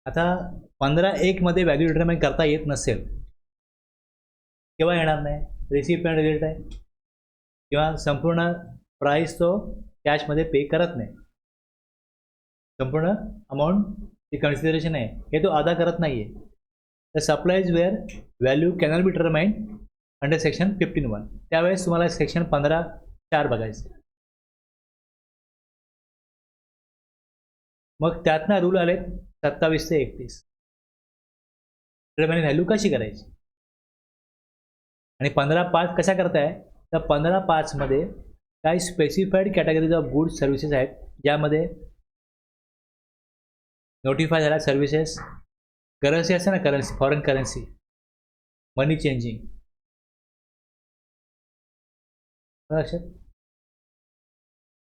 आता 15(1) मध्ये value determine करता येत नसेल केव्हा येणार नाही, रिसिप्ट रिलेट आहे किंवा संपूर्ण प्राइस तो कॅशमध्ये पे करत नाही, संपूर्ण अमाऊंट जी कन्सिडरेशन आहे हे तो अदा करत नाही आहे. तर supplies where value cannot be determined under section 15(1). त्यावेळेस तुम्हाला सेक्शन 15(4) बघायचं. मग त्यातनं रूल आले 27 ते 31. व्हॅल्यू कशी करायची आणि 15(5) कशा करताय, तर 15(5) मध्ये काही specified categories of goods services आहेत ज्यामध्ये नोटिफाय झाल्या सर्व्हिसेस, करन्सी असते ना, करन्सी, फॉरेन करन्सी, मनी चेंजिंग. लक्षात,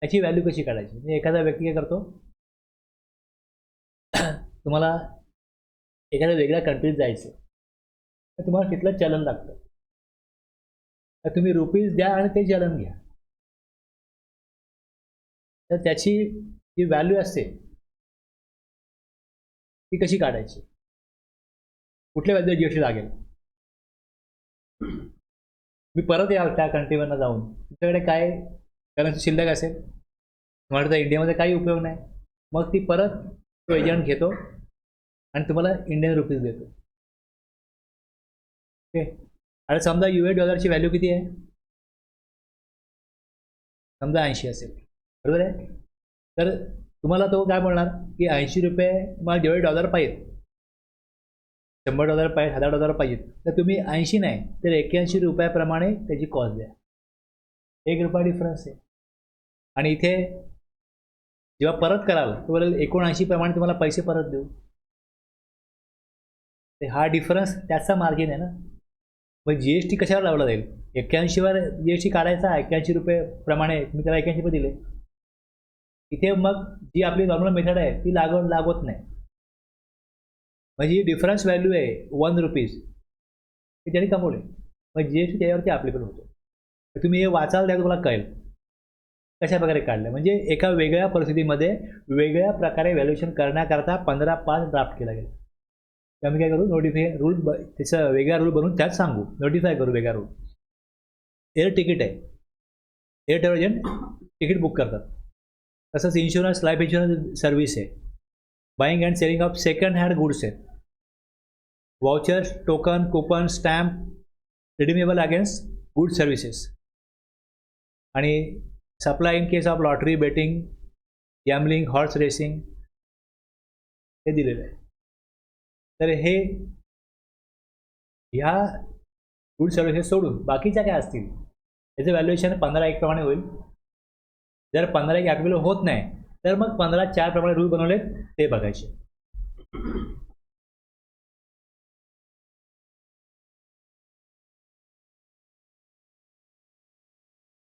याची व्हॅल्यू कशी काढायची. म्हणजे एखादा व्यक्ती काय करतो, तुम्हाला एखाद्या वेगळ्या कंट्रीत जायचं तर तुम्हाला तिथलं चलन लागतं, तर तुम्ही रुपीज द्या आणि ते चलन घ्या. तर त्याची जी व्हॅल्यू असते ती कशी काढायची, कुठल्या व्हॅल्यू जीएसटी लागेल. मी परत याल त्या कंट्रीवरनं जाऊन, तुमच्याकडे काय करन्सी शिल्लक असेल, तुम्हाला तर इंडियामध्ये काही उपयोग नाही, मग ती परत तो एजंट घेतो आणि तुम्हाला इंडियन रुपीज देतो. ओके, आणि समजा $US ची व्हॅल्यू किती आहे, समजा 80 असेल, बरोबर आहे. तर तुम्हाला तो काय बोलणार की $80 मला जेवढे डॉलर पाहिजेत, $100 पाहिजे, $1000 पाहिजेत, तर तुम्ही 80 नाही तर 81 रुपयाप्रमाणे त्याची कॉस्ट द्या. $1 डिफरन्स आहे. आणि इथे जेव्हा परत कराल तो बोलेल 79 प्रमाणे तुम्हाला पैसे परत देऊ. हा डिफरन्स त्याचा मार्जिन आहे ना. मग जीएसटी कशावर लावला जाईल, 81वर जीएसटी काढायचा, 81 रुपये प्रमाणे तुम्ही त्याला 81 रुपये दिले. इथे मग जी आपली नॉर्मल मेथड आहे ती लागवत नाही. म्हणजे डिफरन्स व्हॅल्यू आहे ₹1 ते त्यांनी कमवले, मग जीएसटी त्याच्यावरती अप्लिकेबल होतो. तर तुम्ही हे वाचाल द्या, तुम्हाला कळेल कशा प्रकारे काढलं. म्हणजे एका वेगळ्या परिस्थितीमध्ये वेगळ्या प्रकारे व्हॅल्युएशन करण्याकरता 15(5) ड्राफ्ट केला गेला. आम्ही काय करू, नोटिफाय रूल त्याचा वेगळा रूल बनवून त्यात सांगू, नोटिफाय करू वेगळा रूल. एअर तिकीट आहे, air travel agent ticket book करतात. तसंच इन्शुरन्स, लाईफ इन्शुरन्स सर्व्हिस आहे, buying and selling of second hand goods आहेत, vouchers, token, coupon, stamp redeemable against good services, आणि supply in case of lottery, betting, gambling, horse racing हे दिलेलं आहे. तर हे ह्या गुड सर्व्हिसेस सोडून बाकीच्या काय असतील त्याचं व्हॅल्युएशन 15(1) प्रमाणे होईल. जर 15(1) ॲप्लिकेबल होत नाही तर मग 15(4) प्रमाणे रूल बनवले ते बघायचे.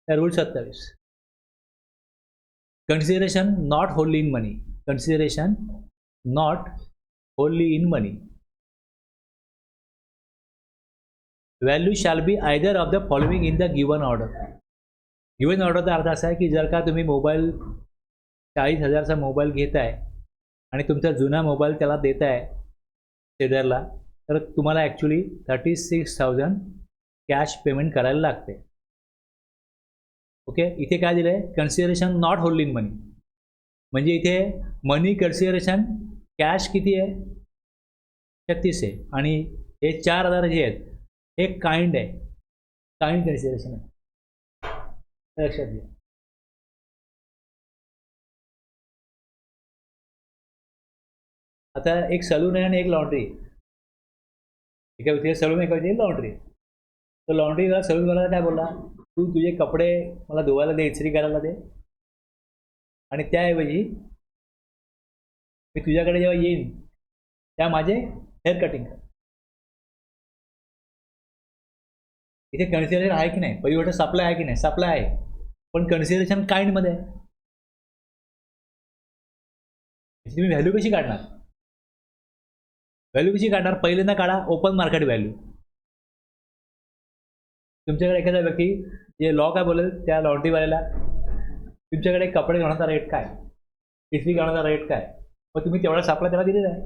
Rule 27, consideration not होल्ली in money. Consideration not होल्ली in money. Value shall be either of the following in the given order. Given ऑर्डरचा अर्थ असा आहे की जर का तुम्ही मोबाईल 40,000चा मोबाईल घेताय आणि तुमचा जुना मोबाईल त्याला देताय सेलरला, तर तुम्हाला ॲक्च्युली 36,000 कॅश पेमेंट करायला लागते. ओके, इथे काय दिलं आहे, consideration not hold in money. म्हणजे इथे मनी कन्सिडरेशन कॅश किती आहे, 36 आहे, आणि हे 4,000 जे आहेत हे काइंड आहे, काइंड कन्सिडरेशन आहे, लक्षात घ्या. आता एक सलून आहे आणि एक लॉन्ड्री, एका व्यक्तीला सलून, एका व्यक्तीला लॉन्ड्री. तर लॉन्ड्रीला सलूनवाला काय बोलला, तू तुझे कपडे मला धुवायला दे, इस्त्री करायला दे, आणि त्याऐवजी मी तुझ्याकडे जेव्हा येईन त्या माझे हेअर कटिंग कर. इथे कन्सिडरेशन आहे की नाही, पहिली गोष्ट सप्लाय आहे की नाही, सप्लाय आहे, पण कन्सिडरेशन काइंडमध्ये आहे. तुम्ही व्हॅल्यू कशी काढणार, व्हॅल्यू कशी काढणार, पहिल्यांदा काढा ओपन मार्केट व्हॅल्यू. तुमच्याकडे एखादा व्यक्ती जे लॉ काय बोलेल त्या लॉन्ड्रीवाल्याला, तुमच्याकडे कपडे घेण्याचा रेट काय, इस्त्री घेण्याचा रेट काय, मग तुम्ही तेवढा सप्लाय त्याला दिलेला आहे.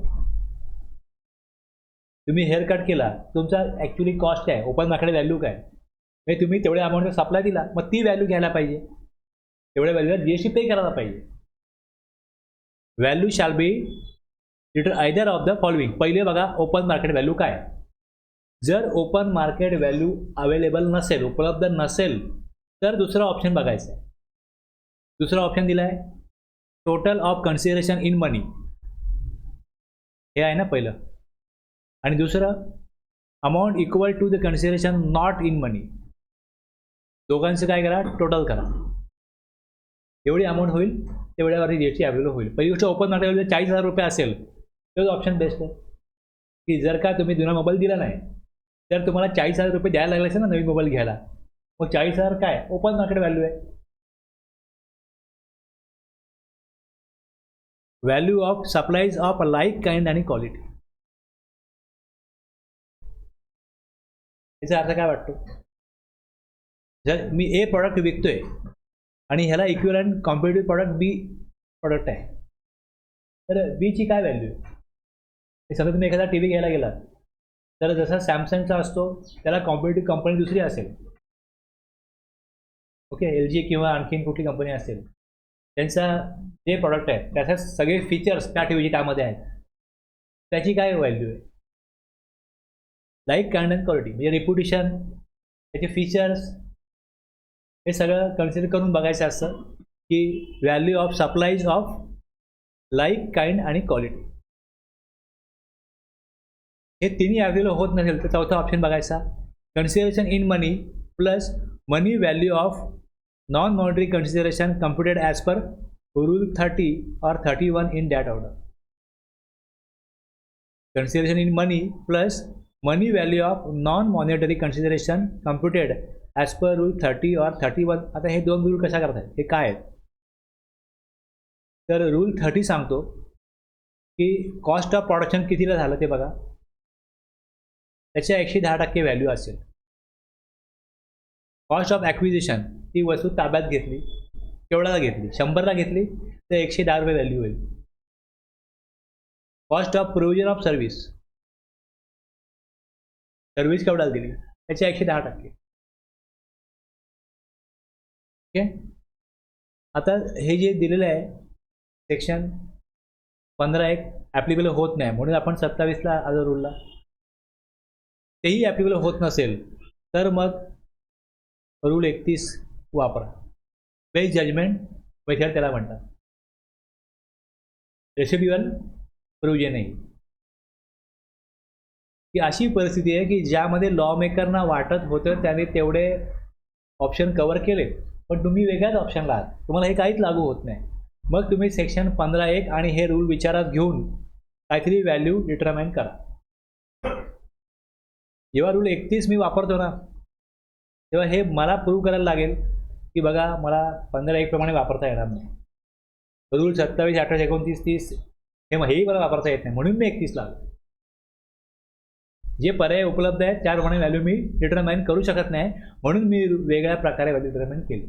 तुम्ही हेअर कट केला, तुमचा ॲक्च्युली कॉस्ट काय, ओपन मार्केट व्हॅल्यू काय, म्हणजे तुम्ही तेवढ्या अमाऊंटचा सप्लाय दिला, मग ती व्हॅल्यू घ्यायला पाहिजे, तेवढ्या व्हॅल्यूला जीएसटी पे करायला पाहिजे. Value shall B return either of the following. पहिले बघा ओपन मार्केट व्हॅल्यू काय. जर ओपन मार्केट व्हॅल्यू अवेलेबल नसेल, उपलब्ध नसेल, तर दुसरा ऑप्शन बघायचा आहे. दुसरा ऑप्शन दिला आहे total of consideration in money, हे आहे ना पहिलं. आणि दुसरं amount equal to the consideration not in money. दोघांचं काय करा, टोटल करा. एवढी अमाऊंट होईल तेवढ्यावरती जीएसटी अवेलेबल होईल. पहिली गोष्ट ओपन मार्केट व्हॅल्यू 40,000 रुपये असेल तर ऑप्शन बेस्ट आहे. की जर का तुम्ही जुना मोबाईल दिला नाही तर तुम्हाला 40,000 रुपये द्यायला लागले असेल ना नवीन मोबाईल घ्यायला, मग 40,000 काय ओपन मार्केट व्हॅल्यू आहे. Value of supplies of like kind आणि क्वालिटी. याचा अर्थ काय वाटतो, जर मी ए प्रॉडक्ट विकतोय आणि ह्याला इक्विव्हलंट कॉम्पिटेटिव्ह प्रॉडक्ट बी प्रॉडक्ट आहे, तर बीची काय व्हॅल्यू आहे. समजा तुम्ही एखादा टी व्ही घ्यायला गेला तर जसा सॅमसंगचा असतो त्याला कॉम्पिटेटिव्ह कंपनी दुसरी असेल, ओके, एल जी किंवा आणखीन कुठली कंपनी असेल, त्यांचा जे प्रॉडक्ट आहे त्याचे सगळे फीचर्स त्या टी व्हीचे त्यामध्ये आहेत, त्याची काय व्हॅल्यू आहे. लाईक काइंड अँड क्वालिटी म्हणजे रिप्युटेशन, त्याचे फीचर्स, हे सगळं कन्सिडर करून बघायचं असतं की value of supplies of like kind आणि क्वालिटी. हे तिन्ही अवेलेबल होत नसेल तर चौथा ऑप्शन बघायचा consideration in money plus money value of non monetary consideration computed as per rule 30 और 31 in that order. Consideration in money plus money value of non monetary consideration computed as per rule 30 और 31. आता हे दोन rule कशा करतात, हे काय आहेत. तर रूल 30 सांगतो की कॉस्ट ऑफ प्रोडक्शन कितीला झालं ते बघा, त्याच्या 110% व्हॅल्यू असेल. कॉस्ट ऑफ ॲक्विजिशन, ती वस्तू ताब्यात घेतली, केवढ्याला घेतली, 100ला घेतली तर 110 रुपये व्हॅल्यू होईल. Cost of provision of service, service केवढ्याला दिली त्याच्या 110%. ओके. आता हे जे दिलेलं आहे सेक्शन 15(1) ॲप्लिकेबल होत नाही, म्हणून आपण 27ला आलो रूलला. तेही ॲप्लिकेबल होत नसेल तर मग रूल 31 वापरा. बेस जजमेंट वगैरे त्याला म्हणतात. रेसिड्युअल प्रोव्हिजनही ही अशी परिस्थिती आहे की ज्यामध्ये लॉ मेकरना वाटत होतं त्याने तेवढे ऑप्शन कव्हर केले, पण तुम्ही वेगळ्याच ऑप्शनला आहात, तुम्हाला हे काहीच लागू होत नाही. मग तुम्ही सेक्शन 15(1) आणि हे रूल विचारात घेऊन काहीतरी व्हॅल्यू डिटरमाइन करा. जेव्हा रूल 31 मी वापरतो ना तेव्हा हे मला प्रूव्ह करायला लागेल की बघा मला 15(1) प्रमाणे वापरता येणार नाही. रूल 27, 28, 29, 30 हेही मला वापरता येत नाही, म्हणून मी 31 लागलो. जे पर्याय उपलब्ध आहेत त्याप्रमाणे व्हॅल्यू मी डिटरमाइन करू शकत नाही, म्हणून मी वेगळ्या प्रकारे व्हॅल्यू डिटरमाइन केली.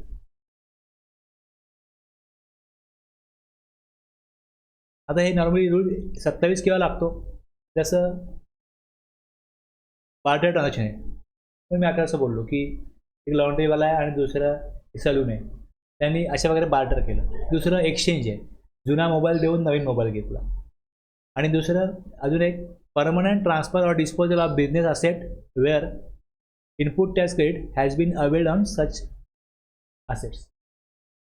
आता हे नॉर्मली रूल 27 केव्हा लागतो, जसं बार्टर ट्रान्झॅक्शन आहे. पण मी आता असं बोललो की एक लॉन्ड्रीवाला आहे आणि दुसरं सलून आहे, त्यांनी अशा वगैरे बार्टर केलं. दुसरं एक्सचेंज आहे, जुना मोबाईल देऊन नवीन मोबाईल घेतला. आणि दुसरं अजून एक permanent transfer or disposal of business asset where input tax credit has been availed on such assets.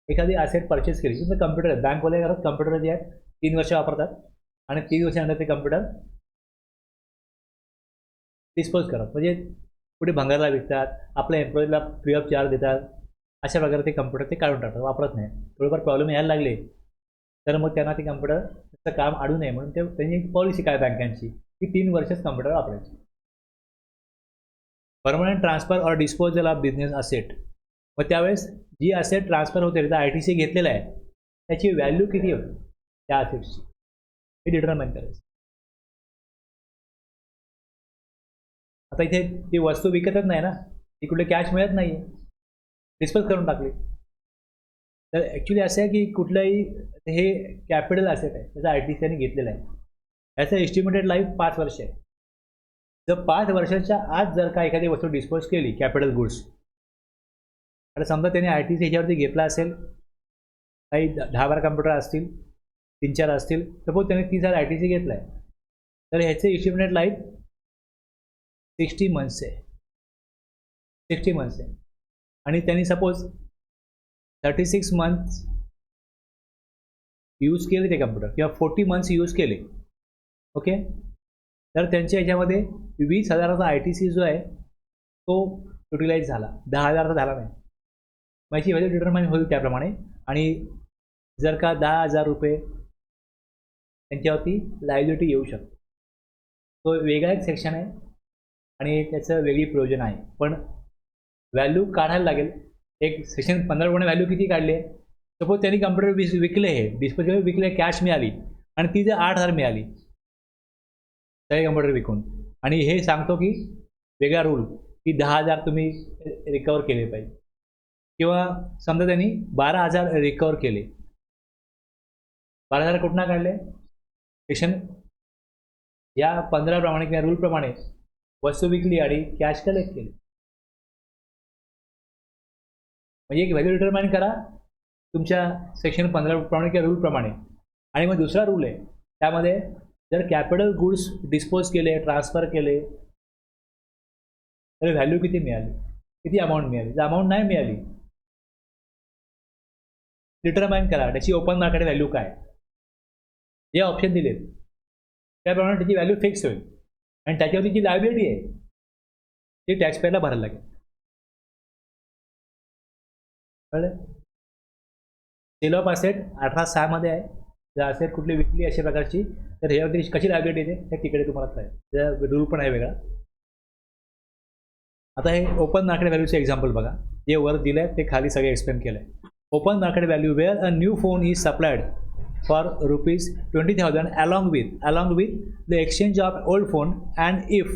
एखादी असेट परचेस केली, तुमचं कम्प्युटर आहे, बँकवाले करत कम्प्युटर जे आहेत 3 वर्ष वापरतात आणि 3 वर्षानंतर ते कम्प्युटर डिस्पोज करतात, म्हणजे कुठे भंगारला विकतात, आपल्या एम्प्लॉईजला फ्री ऑफ चार्ज देतात. अशा प्रकारे ते कम्प्युटर ते काढून टाकतात, वापरत नाही. थोडेफार प्रॉब्लेम यायला लागले तर मग त्यांना ते कम्प्युटरचं काम अडू नये म्हणून त्यांनी एक पॉलिसी काय बँकांची की 3 वर्षच कम्प्युटर वापरायचे. Permanent transfer or disposal of business asset, मग त्यावेळेस जी असेट ट्रान्सफर होते त्याचा ITC घेतलेला आहे त्याची व्हॅल्यू किती होती त्या असेट्सची हे डिटरमाइन करायचं. आता इथे ती वस्तू विकतच नाही ना, ती कुठे कॅश मिळत नाही आहे, डिस्पोज करून टाकली. तर ॲक्च्युली असं आहे की कुठलंही हे कॅपिटल असेट आहे त्याचा ITC घेतलेला आहे, याचं एस्टिमेटेड लाईफ 5 वर्ष आहे. जर 5 वर्षाच्या आत जर का एखादी वस्तू डिस्पोज केली कॅपिटल गुड्स, आता समजा त्याने आय टी सी ह्याच्यावरती घेतला असेल, काही 10-12 कम्प्युटर असतील, 3-4 असतील, सपोज त्याने 30,000 आय टी सी घेतला आहे, तर ह्याचे इस्टिमेटेड लाईफ 60 मंथ्स आहे. 60 मंथ्स आहे. आणि त्यांनी सपोज 36 मंथ्स यूज केले ते कम्प्युटर किंवा 40 मंथ्स यूज केले, ओके, तर त्यांच्या ह्याच्यामध्ये 20,000चा आय टी सी जो आहे तो युटिलाइज झाला, 10,000चा झाला नाही. माझी व्हॅल्यू डिटरमाइन होईल त्याप्रमाणे. आणि जर का 10,000 रुपये त्यांच्यावरती लायबिलिटी येऊ शकते, तो वेगळा एक सेक्शन आहे आणि त्याचं वेगळी प्रयोजन आहे. पण व्हॅल्यू काढायला लागेल. एक सेक्शन 15 व्हॅल्यू किती काढली आहे? सपोज त्यांनी कम्प्युटर विकले, हे डिस्पोजेबल विकले, कॅश मिळाली आणि ती जर 8,000 मिळाली सगळे कम्प्युटर विकून, आणि हे सांगतो की वेगळा रूल की 10,000 तुम्ही रिकवर केले पाहिजे, किंवा समजा त्यांनी 12,000 रिकवर केले. 12,000 कुठनं काढले? सेक्शन या 15 प्रमाणे किंवा रूलप्रमाणे वस्तू विकली आणि कॅश कलेक्ट केली. म्हणजे एक व्हॅल्यू डिटरमाइन करा तुमच्या सेक्शन 15 प्रमाणे किंवा रूलप्रमाणे. आणि मग दुसरा रूल आहे, त्यामध्ये जर कॅपिटल गुड्स डिस्पोज केले, ट्रान्सफर केले, तर व्हॅल्यू किती मिळाली, किती अमाऊंट मिळाली. जर अमाऊंट नाही मिळाली, डिटरमाइन करा त्याची ओपन मार्केट व्हॅल्यू काय. जे ऑप्शन दिलेत त्याप्रमाणे त्याची व्हॅल्यू फिक्स होईल आणि त्याच्यावरती जी लायबिलिटी आहे ती टॅक्सपेअरला भरायला लागेल. कळलं? सेल ऑफ असेट 18(6) मध्ये आहे. जर असेट कुठली विकली अशा प्रकारची, तर ह्यावरती कशी लायबिलिटी येते हे तिकडे तुम्हाला कळेल. त्याचा रूल पण आहे वेगळा. आता हे ओपन मार्केट व्हॅल्यूचे एक्झाम्पल बघा, जे वर दिलं आहे ते खाली सगळे एक्सप्लेन केलं आहे. Open market value where a new phone is supplied for ₹20,000 along with the exchange of old phone, and if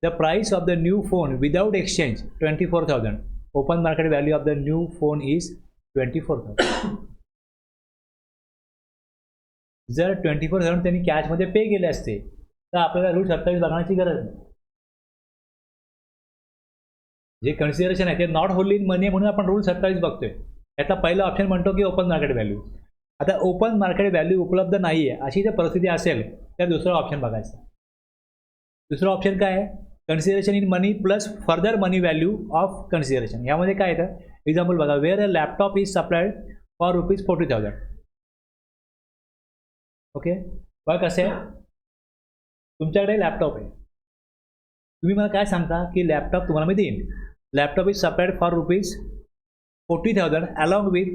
the price of the new phone without exchange 24,000, open market value of the new phone is 24,000. जर 24,000 त्यांनी कॅशमध्ये पे केले असते तर आपल्याला rule 27 बघण्याची गरज नाही. जे कन्सिडरेशन आहे ते नॉट होल्ड इन मनी म्हणून आपण रूल 27 बघतोय. याचा पहिला ऑप्शन म्हणतो की ओपन मार्केट व्हॅल्यू. आता ओपन मार्केट व्हॅल्यू उपलब्ध नाही आहे अशी जर परिस्थिती असेल तर दुसरा ऑप्शन बघायचा. दुसरा ऑप्शन काय आहे? Consideration in money plus further money value of consideration. यामध्ये काय येतं? एक्झाम्पल बघा, where a laptop is supplied for ₹40,000. Okay, बघा कसं आहे, तुमच्याकडे लॅपटॉप आहे, तुम्ही मला काय सांगता की लॅपटॉप तुम्हाला मी देईन. Laptop is supplied for ₹40,000 along with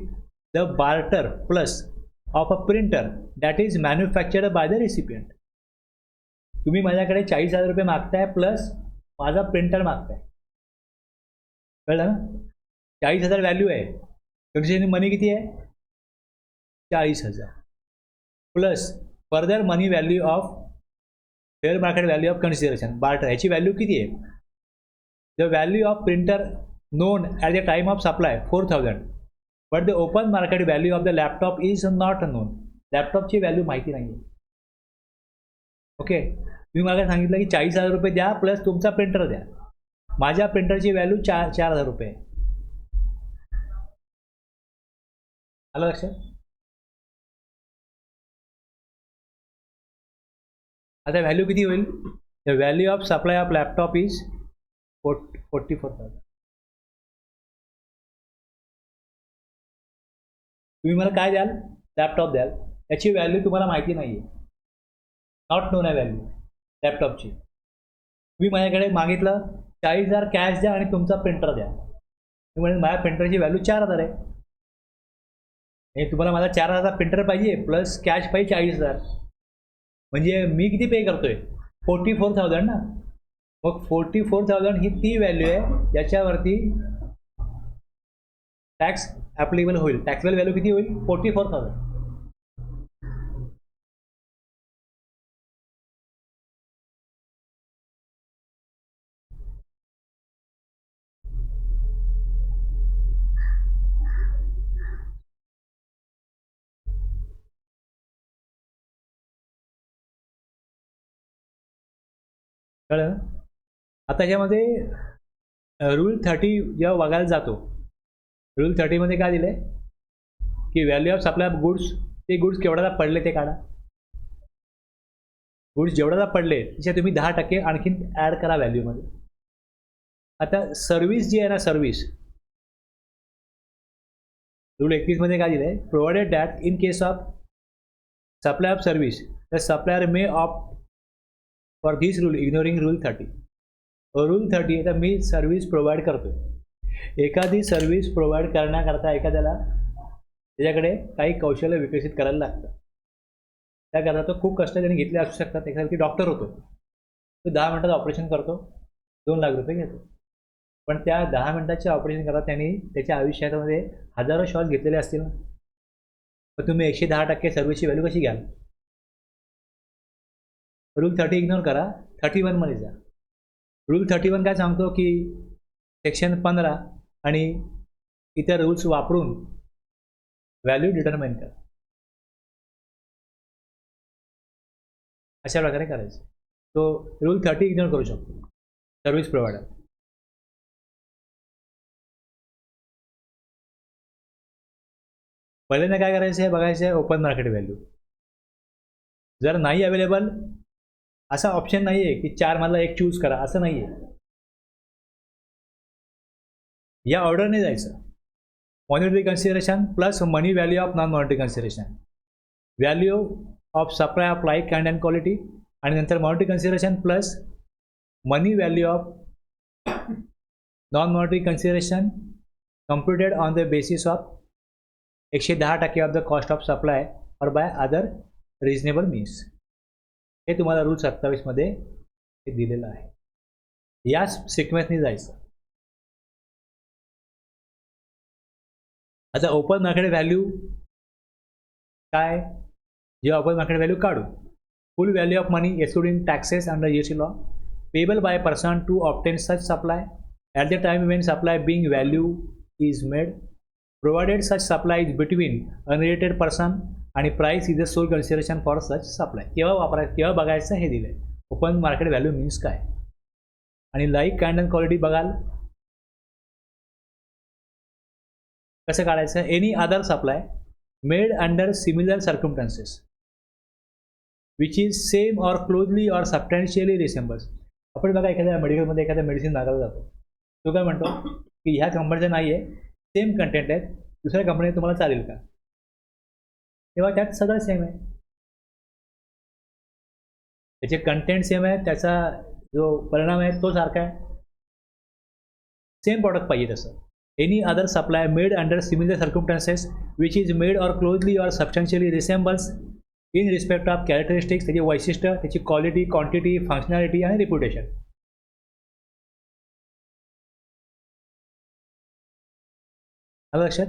the barter plus of a printer that is manufactured by the recipient. तुम्ही माझ्याकडे 40,000 रुपये मागताय प्लस माझा प्रिंटर मागताय. कळलं ना? 40,000 व्हॅल्यू आहे, कन्सिडरेशन मनी किती आहे? 40,000 plus further money value of fair market value of consideration barter. ह्याची व्हॅल्यू किती आहे? The value of printer known at the time of supply 4,000, but the open market value of the laptop is not known. लॅपटॉपची value माहिती नाही आहे. Okay, तुम्ही मला सांगितलं की 40,000 रुपये द्या प्लस तुमचा प्रिंटर द्या. माझ्या प्रिंटरची व्हॅल्यू 4,000 रुपये. आलं लक्षात? आता व्हॅल्यू किती होईल? The value of supply of laptop is 44,000. तुम्ही मला काय द्याल? लॅपटॉप द्याल. त्याची व्हॅल्यू तुम्हाला माहिती नाही आहे, नॉट नोन आहे व्हॅल्यू लॅपटॉपची. तुम्ही माझ्याकडे मागितलं 40,000 कॅश द्या आणि तुमचा प्रिंटर द्या. म्हणजे माझ्या प्रिंटरची व्हॅल्यू 4,000 आहे. हे तुम्हाला मला 4,000 प्रिंटर पाहिजे प्लस कॅश पाहिजे 40,000. म्हणजे मी किती पे करतोय? 44,000 ना. मग 44,000 ही ती व्हॅल्यू आहे ज्याच्यावरती टॅक्स ॲप्लिकेबल होईल. टॅक्सेबल व्हॅल्यू किती होईल? 44,000. कळलं ना? आता ह्याच्यामध्ये रूल 30 जेव्हा बघायला जातो, रूल 30मध्ये काय दिलं आहे की value of supply of goods, ते गुड्स केवढ्याला पडले ते काढा. गुड्स जेवढ्याला पडले त्याच्या तुम्ही 10% आणखीन ॲड करा व्हॅल्यूमध्ये. आता सर्व्हिस जी आहे ना, सर्व्हिस रूल 31मध्ये काय दिलं आहे, provided that in case of supply of service the supplier may opt for this rule ignoring rule 30. Rule 30 आता मी सर्व्हिस प्रोव्हाइड करतो. एखादी सर्व्हिस प्रोव्हाइड करण्याकरता एखाद्याला त्याच्याकडे काही कौशल्य विकसित करायला लागतं. त्याकरता तो खूप कष्ट त्यांनी घेतले असू शकतात. एखादा डॉक्टर होतो, तो 10 मिनिटाचं ऑपरेशन करतो, 2 लाख रुपये घेतो. पण त्या 10 मिनिटाच्या ऑपरेशन करता त्यांनी त्याच्या आयुष्यामध्ये हजारो शॉट घेतलेले असतील ना. मग तुम्ही 110% सर्व्हिसची व्हॅल्यू कशी घ्याल? रूल 30 इग्नोर करा, 31 मध्ये जा. रूल 31 काय सांगतो की सेक्शन 15 आणि इतर रूल्स वापरून व्हॅल्यू डिटरमाइन करा. अशा प्रकारे करायचं. तो रूल 30 इग्नोर करू शकतो सर्व्हिस प्रोव्हायडर. पहिल्यांदा काय करायचं आहे, बघायचं आहे ओपन मार्केट व्हॅल्यू. जर नाही अवेलेबल, असा ऑप्शन नाही आहे की 4 मधला एक चूज करा, असं नाही आहे. या ऑर्डरने जायचं. Monetary consideration plus money value of non monetary consideration, value of supply of like kind and quality, आणि नंतर monetary consideration plus money value of non monetary consideration computed on the basis of 110% of the cost of supply और by other reasonable means. हे तुम्हाला rule 27 मध्ये हे दिलेलं आहे. याच सिक्वेन्सने जायचं. आता ओपन मार्केट व्हॅल्यू काय, जेव्हा ओपन मार्केट व्हॅल्यू काढू, full value of money excluding taxes under GST law payable by person to obtain such supply at the time when supply being value is made, provided such supply is between unrelated person आणि price is the sole consideration for such supply. केव्हा वापरायचं, केव्हा बघायचं हे दिलं आहे. Open market value means काय. आणि लाईक काइंड अँड क्वालिटी बघाल कसं काढायचं. Any other supply made under similar circumstances which is same or closely or substantially resembles. आपण बघा एखाद्या मेडिकलमध्ये एखाद्या मेडिसिन मागायला जातो, तो काय म्हणतो की ह्या कंपनीचं नाही आहे, सेम कंटेंट आहेत, दुसऱ्या कंपनीत तुम्हाला चालेल का. तेव्हा त्यात सगळं सेम आहे, त्याचे कंटेंट सेम आहे, त्याचा जो परिणाम आहे तो सारखा आहे, सेम प्रॉडक्ट पाहिजे तसं. Any other supply made under similar circumstances which is made or closely or substantially resembles in respect of characteristics, त्याची वैशिष्ट्य, त्याची क्वालिटी, क्वांटिटी, फंक्शनॅलिटी आणि रिप्युटेशन. आलं लक्षात.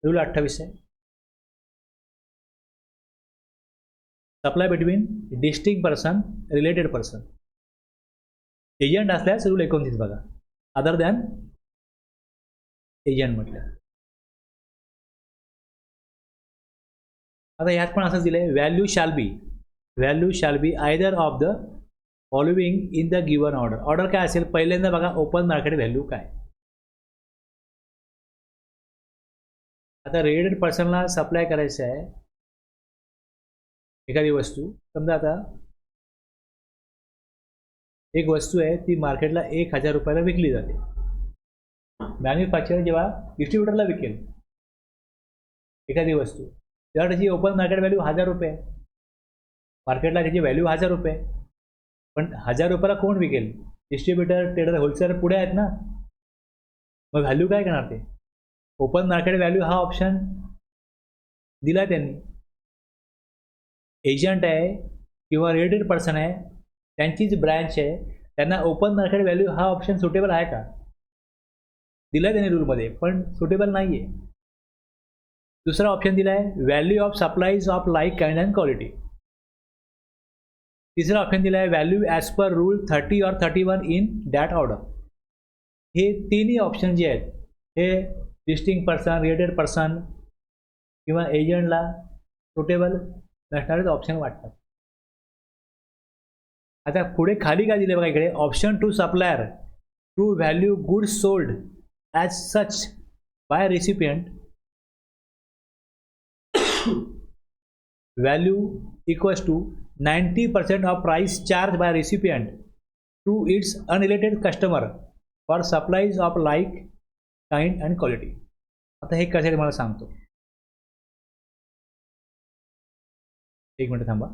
रूल 28 आहे. Supply between distinct person, related person. Agent असल्यास रूल 29 बघा. Other than agent म्हटलं. आता यात पण असंच दिलं आहे, value shall be either of the following in the given order. Order काय असेल, पहिल्यांदा बघा ओपन मार्केट व्हॅल्यू काय. आता रिलेटेड पर्सनला सप्लाय करायचं आहे एखादी वस्तू. समजा आता एक वस्तू आहे, ती मार्केटला 1000 रुपयाला विकली जाते. मॅन्युफॅक्चरर जेव्हा डिस्ट्रीब्युटरला विकेल एखादी वस्तू, तेव्हा त्याची ओपन मार्केट व्हॅल्यू 1000 रुपये आहे. मार्केटला त्याची व्हॅल्यू 1000 रुपये. पण 1000 रुपयाला कोण विकेल, डिस्ट्रीब्युटर, ट्रेडर, होलसेलर पुढे आहेत ना. मग व्हॅल्यू काय करणार ते. ओपन मार्केट व्हॅल्यू हा ऑप्शन दिला त्यांनी. एजंट आहे किंवा रिलेटेड पर्सन आहे, त्यांचीच ब्रँच आहे, त्यांना ओपन मार्केट व्हॅल्यू हा ऑप्शन सुटेबल आहे का, दिला त्यांनी रूलमध्ये, पण सुटेबल नाही आहे. दुसरा ऑप्शन दिला आहे value of supplies of like kind and quality. तिसरा ऑप्शन दिला आहे व्हॅल्यू ॲज पर रूल 30 और 31 इन दॅट ऑर्डर. हे तिन्ही ऑप्शन जे आहेत हे डिस्टिंक्ट पर्सन, रिलेटेड पर्सन किंवा एजंटला सुटेबल नसणारेच ऑप्शन वाटतात. आता पुढे खाली काय दिले बघा इकडे, option two supplier to value goods sold as such by recipient value equals to 90% of price charge by recipient to its unrelated customer for supplies of like kind and quality. आता हे कसं मला सांगतो, एक मिनिट थांबा.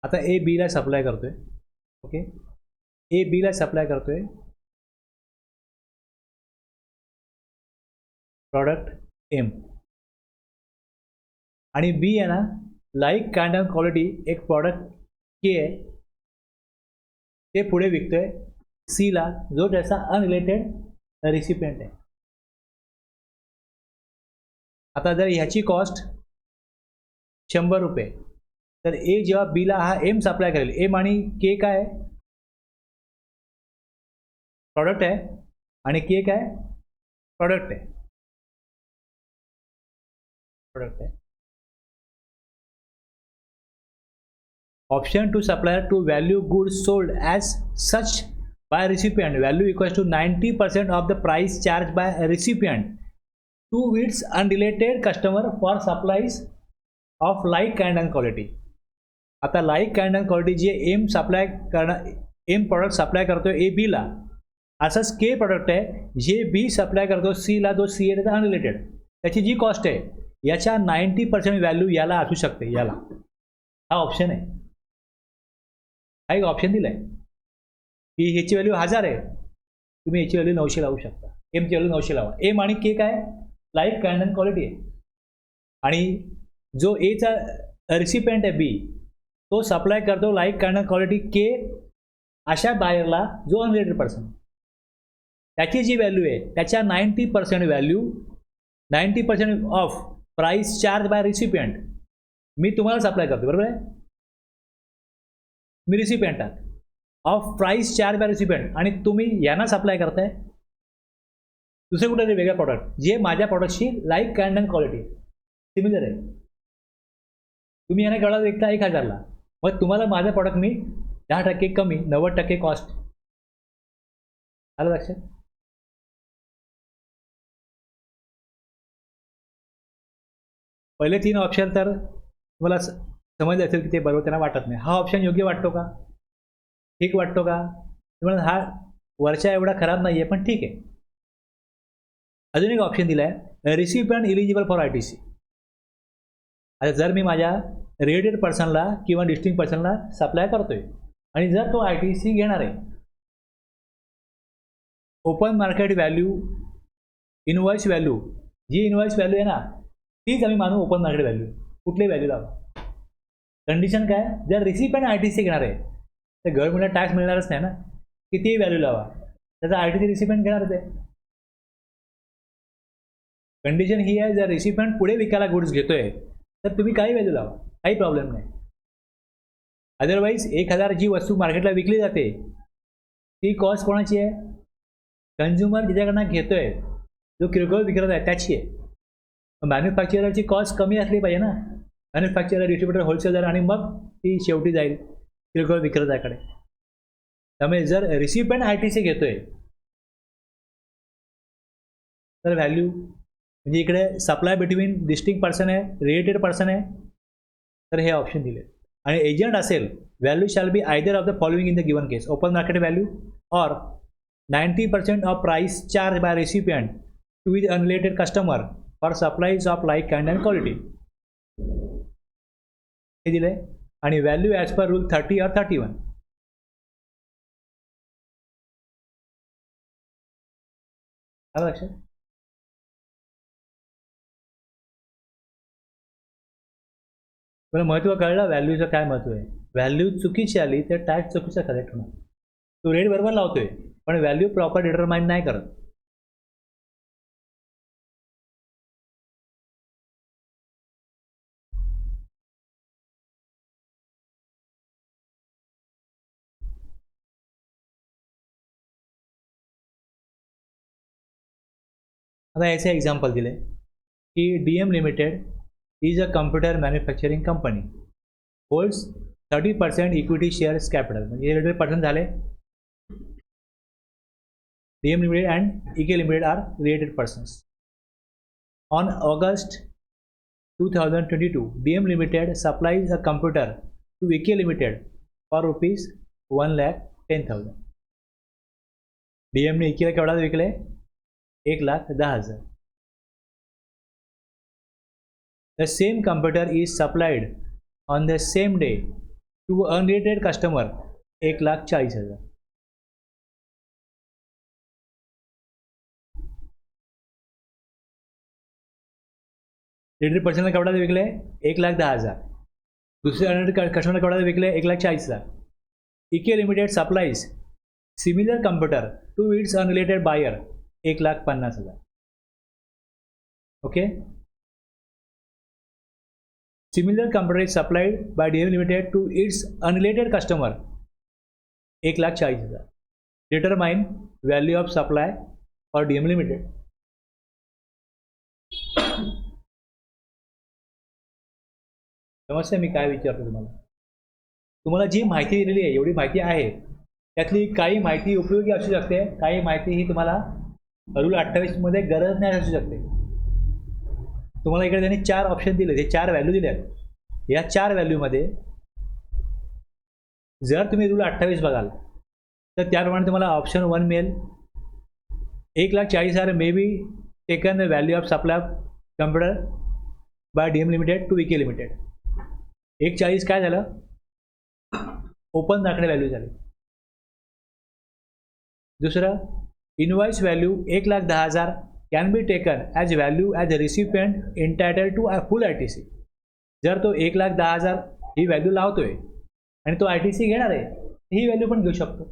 आता ए बीला supply करतोय. ओके, ए बीला सप्लाय करतोय प्रॉडक्ट एम, आणि बी आहे ना लाईक काइंड अँड क्वालिटी एक प्रॉडक्ट के आहे ते पुढे विकतोय सीला, जो त्याचा अनरिलेटेड रिसिपियंट आहे. आता जर ह्याची कॉस्ट 100 रुपये, तर ए जेव्हा बीला हा एम सप्लाय करेल, एम आणि के काय आहे, प्रॉडक्ट आहे, आणि के काय प्रॉडक्ट आहे, प्रोडक्ट आहे. Option two supplier to value goods sold as such by recipient value equals to 90% of the price charge by recipient to its unrelated customer for supplies of like kind and quality. आता like kind and quality जे M supply करणार, M product supply करतोय A बीला, असंच के product आहे जे बी supply करतो सीला, जो सी आहे त्याचा अनरिलेटेड, त्याची जी कॉस्ट आहे याच्या 90% व्हॅल्यू याला असू शकते, याला. हा ऑप्शन आहे, हा एक ऑप्शन दिला आहे की ह्याची व्हॅल्यू 1000 आहे, तुम्ही याची व्हॅल्यू 900 लावू शकता, एमची व्हॅल्यू 900 लावा. एम आणि के काय लाईक काइंड अँड क्वालिटी आहे, आणि जो एचा रेसिपियंट आहे बी, तो सप्लाय करतो लाईक काइंड अँड क्वालिटी के अशा बायरला जो अनरिलेटेड पर्सन, त्याची जी व्हॅल्यू आहे त्याच्या 90% value, 90% of price charge by recipient, मी तुम्हाला सप्लाय करतो बरोबर आहे, मी रिसिपियंट आहे, of price charge by recipient, आणि तुम्ही यांना सप्लाय करताय दुसरे कुठे वेगळं प्रॉडक्ट जे माझ्या प्रॉडक्टशी like kind and quality similar आहे. तुम्ही यांना केवढा विकता 1000ला, मग तुम्हाला माझं प्रॉडक्ट मी 10% कमी, 90% कॉस्ट. आलं लक्षात? पहिले 3 ऑप्शन तर तुम्हाला समजलं असेल की ते बरोबर त्यांना वाटत नाही. हा ऑप्शन योग्य वाटतो का, ठीक वाटतो का तुम्हाला? हा वरच्या एवढा खराब नाही आहे, पण ठीक आहे. अजून एक ऑप्शन दिला आहे, रिसिपियंट इलिजिबल फॉर ITC. आता जर मी माझ्या रिलेटेड पर्सनला किंवा डिस्टिंग पर्सनला सप्लाय करतोय, आणि जर तो ITC घेणार आहे, open market value, invoice value, जी इनवॉइस व्हॅल्यू आहे ना तीच आम्ही मानू ओपन मार्केट व्हॅल्यू, कुठली व्हॅल्यू लावा. कंडिशन काय, जर रिसिपियंट ITC घेणार आहे तर गव्हर्नमेंटला टॅक्स मिळणारच नाही ना, कितीही व्हॅल्यू लावा, त्याचा ITC रिसिपियंट घेणारच आहे. कंडिशन ही आहे, जर रिसिपियंट पुढे विकायला गुड्स घेतोय तर तुम्ही काही व्हॅल्यू लावा, काही प्रॉब्लेम नाही. अदरवाईज 1000 जी वस्तू मार्केटला विकली जाते ती कॉस्ट कोणाची आहे, कंझ्युमर जिच्याकडनं घेतोय, जो किरकोळ विक्रेता आहे त्याची आहे. मॅन्युफॅक्चररची कॉस्ट कमी असली पाहिजे ना, मॅन्युफॅक्चरर, डिस्ट्रीब्युटर, होलसेलर, आणि मग ती शेवटी जाईल किरकोळ विक्रेत्याकडे. त्यामुळे जर रिसिपियंट ITC घेतोय तर व्हॅल्यू म्हणजे इकडे सप्लाय बिटवीन डिस्टिंक्ट पर्सन आहे, रिलेटेड पर्सन आहे, तर हे ऑप्शन दिले. आणि एजंट असेल, value shall be either of the following in the given case, open market value or 90% of price charge by recipient to with unrelated customer for supplies of like kind and quality, हे दिले. आणि value as per rule 30 और 31. आलं लक्षात? मला महत्त्व कळलं व्हॅल्यूचं काय महत्त्व आहे. व्हॅल्यू चुकीची आली तर टॅक्स चुकीचा करेक्ट होणार. तो रेट बरोबर लावतोय पण व्हॅल्यू प्रॉपर डिटरमाइन नाही करत. आता याचे एक्झाम्पल दिले की DM limited is a computer manufacturing company holds 30% equity shares capital. म्हणजे 30% झाले. DM Limited and EK Limited are related persons. On August 2022, DM Limited supplies a computer to EK Limited for rupees 1,10,000. DM ने EK ला केवढा विकले? 1,10,000. The same computer is supplied on the same day to an unrelated customer 1,40,000. Related पर्सनला केवढा विकले? 1,10,000. दुसरे unrelated customer केवढा विकले? 1,40,000. EK Limited supplies similar computer to its unrelated buyer 1,50,000. Okay. Similar computer is supplied by DM Limited to its unrelated customer 1,40,000. Determine value of supply for DM Limited. समस्या मी काय विचारतो तुम्हाला जी माहिती दिलेली आहे एवढी माहिती आहे त्यातली काही माहिती उपयोगी असू शकते, काही माहिती ही तुम्हाला रूल 28 मध्ये गरज नाही असू शकते. तुम्हाला इकडे त्यांनी 4 ऑप्शन दिले, हे 4 व्हॅल्यू दिले आहेत. या 4 व्हॅल्यूमध्ये जर तुम्ही रूल 28 बघाल तर त्याप्रमाणे तुम्हाला ऑप्शन 1 मिळेल. 1,40,000 may be taken the value of supply computer by DM Limited to EK Limited. 1,40,000 काय झालं? ओपन दाखले व्हॅल्यू झाली. दुसरं, invoice value 1,10,000 can be taken as value as a recipient entitle to full ITC. जर तो 1,10,000 ही value लावतोय आणि तो ITC घेणार आहे ही व्हॅल्यू पण घेऊ शकतो.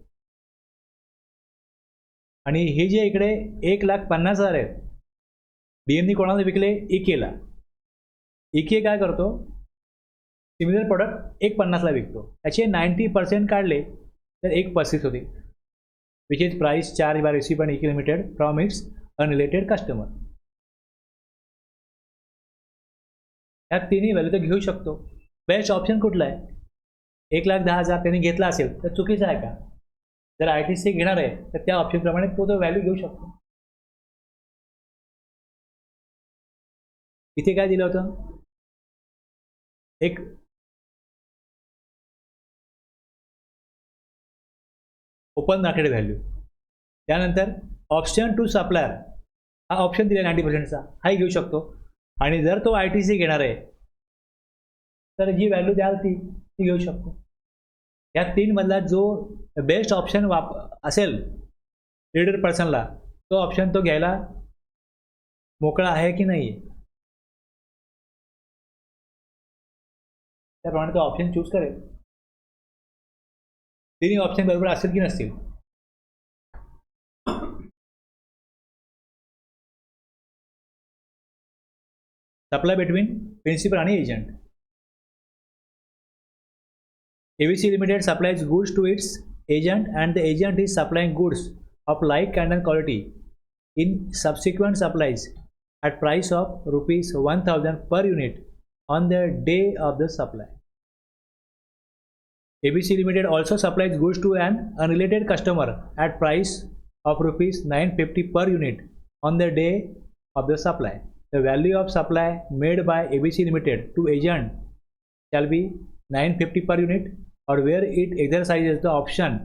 आणि हे जे इकडे 1,50,000 आहेत DMनी कोणाला विकले? EKला. EK काय करतो? सिमिलर प्रोडक्ट 1,50,000 विकतो. त्याचे 90% काढले तर 1,35,000 होते, which is price charge by recipient EK Limited from its unrelated customer. ह्या तिन्ही व्हॅल्यू तर घेऊ शकतो. बेस्ट ऑप्शन कुठला आहे? 1,10,000 त्यांनी घेतला असेल तर चुकीचं आहे का? जर ITC घेणार आहे तर त्या ऑप्शनप्रमाणे तो व्हॅल्यू घेऊ शकतो. इथे काय दिलं होतं? एक ओपन मार्केट व्हॅल्यू, त्यानंतर ऑप्शन टू सप्लायर हा ऑप्शन दिला 90%चा, हाही घेऊ शकतो. आणि जर तो ITC घेणार आहे तर जी व्हॅल्यू द्याल ती घेऊ शकतो. या 3 मधला जो बेस्ट ऑप्शन असेल रीडर पर्सनला तो ऑप्शन तो घ्यायला मोकळा आहे की नाही त्याप्रमाणे तो ऑप्शन चूज करेल. तिन्ही ऑप्शन बरोबर असेल की नसतील. सप्लाय बिटवीन प्रिन्सिपल आणि agent. ABC Limited supplies goods to its agent and the agent is supplying goods of like kind and quality in subsequent supplies at price of rupees 1,000 per unit on the day of the supply. ABC Limited also supplies goods to an unrelated customer at price of rupees 950 per unit on the day of the supply. The value of supply made by ABC Limited to agent shall be 950 per unit, or where it exercises the option,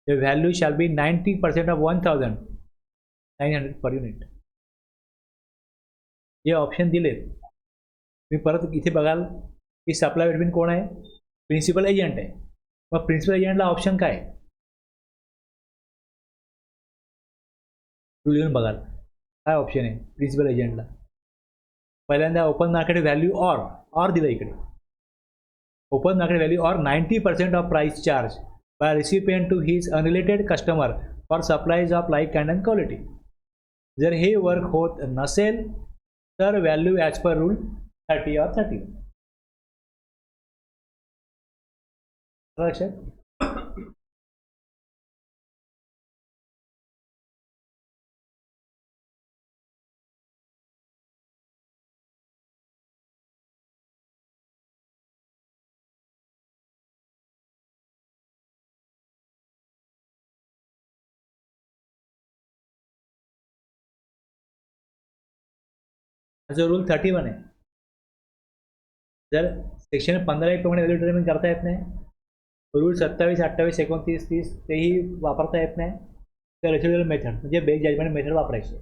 the value shall be 90% of 1,900 per unit. हे option दिलेत. तुम्ही परत इथे बघाल की supply between कोण आहे? Principal agent आहे. मग प्रिन्सिपल एजंटला ऑप्शन काय? लिहून बघाल काय ऑप्शन आहे प्रिन्सिपल एजंटला? पहिल्यांदा ओपन मार्केट व्हॅल्यू ऑर दिलं इकडे. Open market value or 90% of price charge by recipient to his unrelated customer for supplies of like kind and quality. जर हे वर्क होत नसेल तर value as per rule 30 or 30. लक्षात? जो रूल 31 आहे. जर सेक्शन 15 प्रमाणे व्हॅल्यू डिटरमाइन करता येत नाही, रूल 27, 28, 29, 30 तेही वापरता येत नाही, तर रेसिड्युअल मेथड म्हणजे बेस जजमेंट मेथड वापरायची.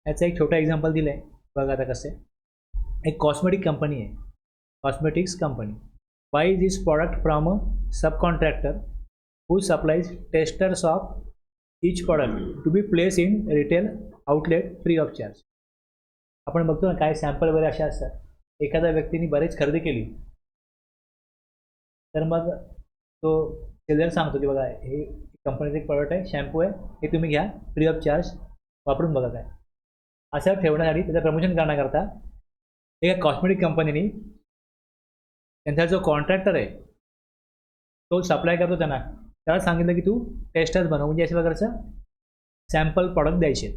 याचं एक छोटा एक्झाम्पल दिलं आहे बघा आता कसं आहे. एक कॉस्मेटिक कंपनी आहे, cosmetics company. Buy this product from a sub contractor who supplies testers of each product to be place in retail outlet free of charge. आपण बघतो ना काय सॅम्पल वगैरे अशा असतात. एखाद्या व्यक्तीने बरेच खरेदी केली तर मग तो सेलर सांगतो की बघा हे कंपनीचं एक प्रॉडक्ट आहे, शॅम्पू आहे, हे तुम्ही घ्या फ्री ऑफ चार्ज, वापरून बघा काय. असं ठेवण्यासाठी त्याचं प्रमोशन करण्याकरता एका कॉस्मेटिक कंपनीने त्यांचा जो कॉन्ट्रॅक्टर आहे तो सप्लाय करतो त्याला सांगितलं की तू टेस्टर्स बनव, म्हणजे अशा प्रकारचं सॅम्पल प्रॉडक्ट द्यायचे.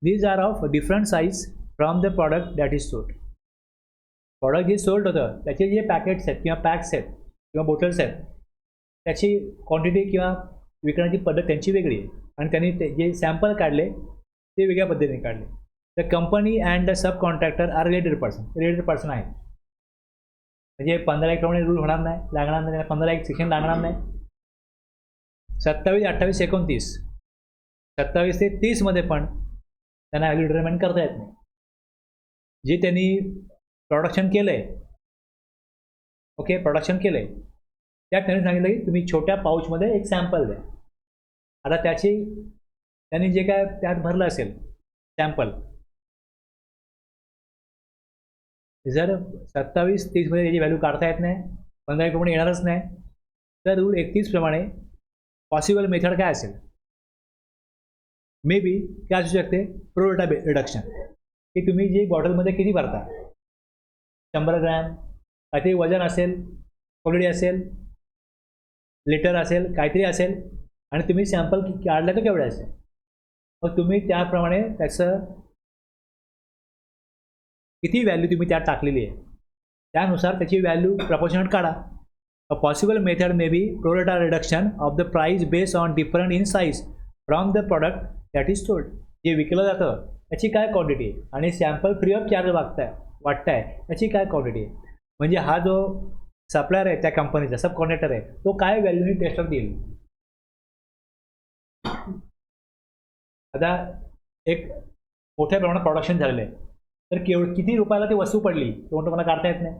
These are of different size from the product that is sold. Product जे सोल्ड होतं त्याचे जे पॅकेट्स आहेत किंवा पॅक्स आहेत किंवा बॉटल्स आहेत त्याची क्वांटिटी किंवा विकण्याची पद्धत त्यांची वेगळी आहे आणि त्यांनी ते जे सॅम्पल काढले ते वेगळ्या पद्धतीने काढले. The company and the sub contractor are related person आहेत. म्हणजे 15 प्रमाणे रूल होणार नाही, लागणार नाही, 15 सेक्शन लागणार नाही. 27, 28, 29, 27 ते 30 मध्ये पण त्यांना व्हॅल्यू डिटरमाइन करता येत नाही. जे त्यांनी प्रोडक्शन केलं आहे, ओके, प्रोडक्शन केलं आहे त्यात त्यांनी सांगितलं की तुम्ही छोट्या पाऊचमध्ये एक सॅम्पल द्या. आता त्यांनी जे काय त्यात भरलं असेल सॅम्पल, जर 27, 30 मध्ये त्याची व्हॅल्यू काढता येत नाही, 15 प्रमाणे येणारच नाही, तर रूल 31 प्रमाणे पॉसिबल मेथड काय असेल? मे बी काय असू शकते? प्रो डेटा रिडक्शन, की तुम्ही जे बॉटलमध्ये किती भरता, 100 ग्रॅम काहीतरी वजन असेल, क्वालिटी असेल, लिटर असेल, काहीतरी असेल, आणि तुम्ही सॅम्पल काढलं तर केवढं असेल, मग तुम्ही त्याप्रमाणे त्याचं किती व्हॅल्यू तुम्ही त्यात टाकलेली आहे त्यानुसार त्याची व्हॅल्यू प्रपोर्शनेट काढा. A possible method may be pro data reduction of the price based on different in size from the product that is sold. जे विकलं जातं त्याची काय क्वांटिटी आहे आणि सॅम्पल फ्री ऑफ चार्ज वाटताय त्याची काय क्वांटिटी आहे. म्हणजे हा जो सप्लायर आहे त्या कंपनीचा सब कॉन्ट्रॅक्टर आहे तो काय व्हॅल्यूने टेस्टर देईल. आता एक मोठ्या प्रमाणात प्रोडक्शन झालेलं आहे तर किती रुपयाला ती वस्तू पडली तो मला काढता येत नाही.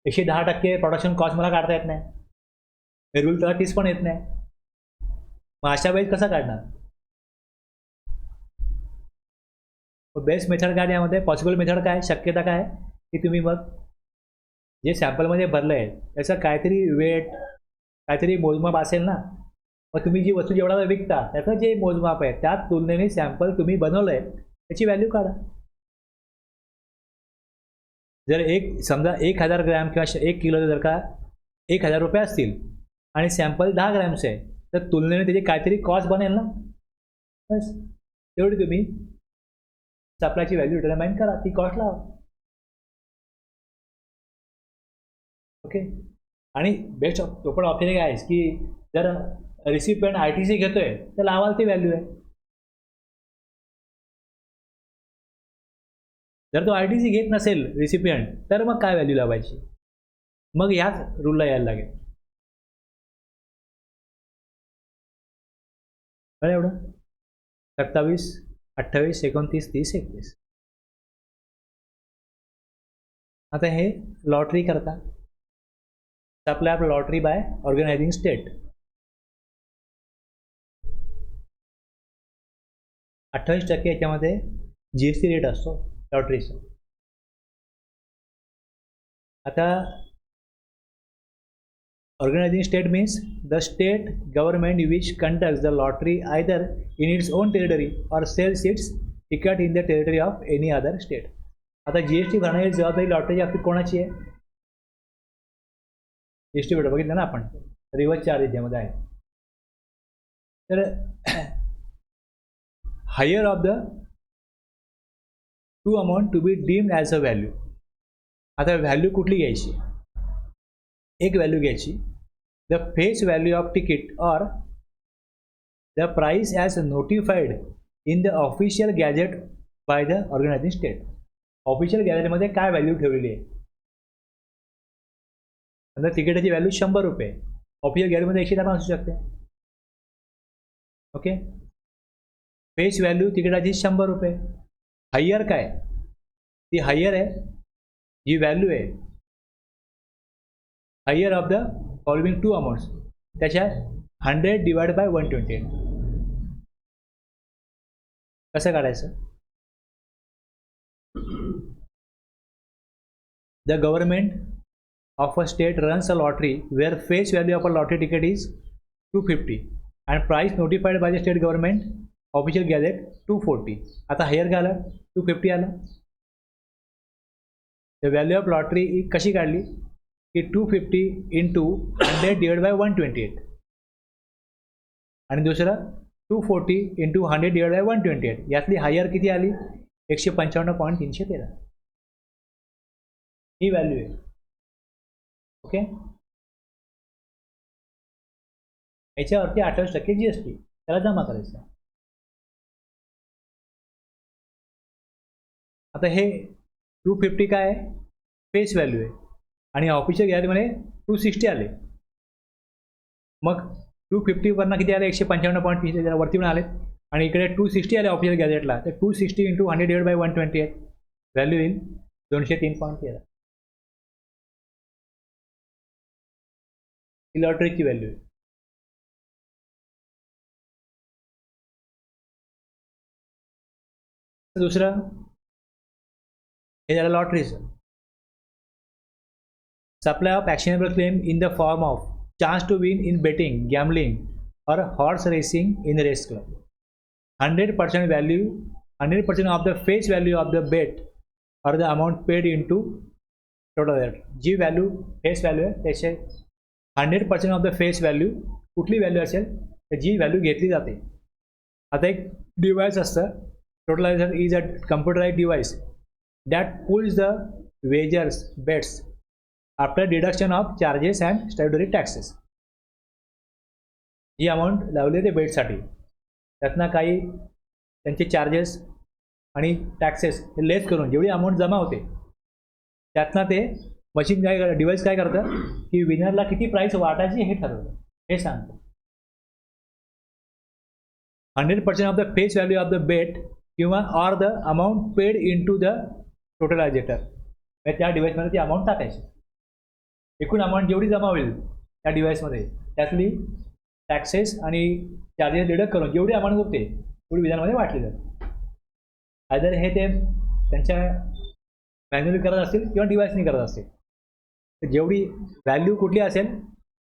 110% प्रोडक्शन कॉस्ट मला काढता येत नाही, रूल त्याला 30 पण येत नाही. मग अशा वेळेस कसं काढणार? बेस्ट मेथड काय त्यामध्ये, पॉसिबल मेथड काय, शक्यता काय की तुम्ही मग जे सॅम्पलमध्ये भरलं आहे त्याचं काहीतरी वेट काहीतरी मोजमाप असेल ना, मग तुम्ही जी वस्तू जेवढा विकता त्याचं जे मोजमाप आहे त्यात तुलनेने सॅम्पल तुम्ही बनवलं आहे त्याची व्हॅल्यू काढा. जर समजा 1000 ग्रॅम किंवा 1 किलो जर का 1000 रुपये असतील आणि सॅम्पल 10 ग्रॅमचे आहे तर तुलनेने त्याची काहीतरी कॉस्ट बनेल ना, बस तेवढी तुम्ही सप्लायची व्हॅल्यू डिटरमाइन करा, ती कॉस्ट लावा. ओके. आणि बेस्ट तो पण ऑप्शन एक आहेच की जर रिसिपियंट ITC घेतोय तर लावाल ती व्हॅल्यू आहे. जर तो ITC घेत नसेल रिसिपियंट तर मग काय व्हॅल्यू लावायची, मग ह्याच रूलला यायला लागेल. बरं एवढं 27, 28, 29, 30, 31. आता हे लॉटरी करता supply of lottery by organising state. 28% याच्यामध्ये GST रेट असतो लॉटरीचा. आता organizing state means the state government which conducts the lottery either in its own territory or sells its ticket in the territory of any other state. आता GST भरण्याची जबाबदारी लॉटरीच्या बाबतीत कोणाची आहे? Distributor बघितलं ना आपण, रिव्हर्सच्या आधीमध्ये आहे. तर higher of the two amount to be deemed as a value. आता व्हॅल्यू कुठली घ्यायची? एक व्हॅल्यू घ्यायची, the face value of ticket or the price as notified in the official gazette by the organising state. Official गॅजेटमध्ये काय value ठेवलेली आहे? समजा तिकीटाची व्हॅल्यू 100 रुपये, ऑफिशियल गॅजेटमध्ये 110 पण असू शकते. ओके, फेस व्हॅल्यू तिकिटाची 100 रुपये. हायर काय? ती हायर आहे, जी व्हॅल्यू आहे higher of the following two amounts, त्याच्या 100 डिवाइड बाय 128. कसं काढायचं? The government of a state runs a lottery where face value of a lottery ticket is 250 and price notified by the state government official gazette 240. आता higher काय आलं? 250 आलं. the value of lottery कशी काढली की 250 into 100 divided by 128 आणि दुसरं 240 into 100 divided by 128. यातली हायर किती आली? 155.313. ही व्हॅल्यू आहे. ओके, याच्यावरती 28% GST त्याला जमा करायचं. आता हे 250 काय आहे? फेस व्हॅल्यू आहे आणि ऑफिशियल गॅजेटमध्ये 260 आले. मग 250 वरनं किती आले? 155.3 वरती पण आले आणि इकडे 260 आले ऑफिशियल गॅजेटला. तर 260 into 100 divided by 128 व्हॅल्यू येईल 203.13. ही लॉटरीची व्हॅल्यू आहे. दुसरं हे झालं लॉटरीचं. Supply of actionable claim in the form of chance to win in betting, gambling और horse racing in race club. 100% value, 100% of the face value of the bet और the amount paid in to total rate. जी value face value आहे त्याचे 100% of the face value कुठली value असेल तर जी value घेतली जाते. आता एक डिव्हाइस असतं, totaliser is a computerise device that pulls the wagers bets after deduction of charges and statutory taxes. जी अमाऊंट लावली ते बेटसाठी त्यातनं काही त्यांचे चार्जेस आणि टॅक्सेस हे लेस करून जेवढी अमाऊंट जमा होते त्यातनं ते मशीन काय, डिव्हाइस काय करतं की विनरला किती प्राइस वाटायची हे ठरवतं, हे सांगतं. 100% of the face value of the bet किंवा or the amount paid in to the totalisator. त्या डिव्हाइसमध्ये ती अमाऊंट टाकायची. एकूण अमाऊंट जेवढी जमा होईल त्या डिव्हाइसमध्ये त्यातली टॅक्सेस आणि चार्जेस डिडक्ट करून जेवढी अमाऊंट होते तेवढी विधानमध्ये वाटली जाते. आयदर हे ते त्यांच्या मॅन्युअली करत असतील किंवा डिव्हाइसनी करत असतील. तर जेवढी व्हॅल्यू कुठली असेल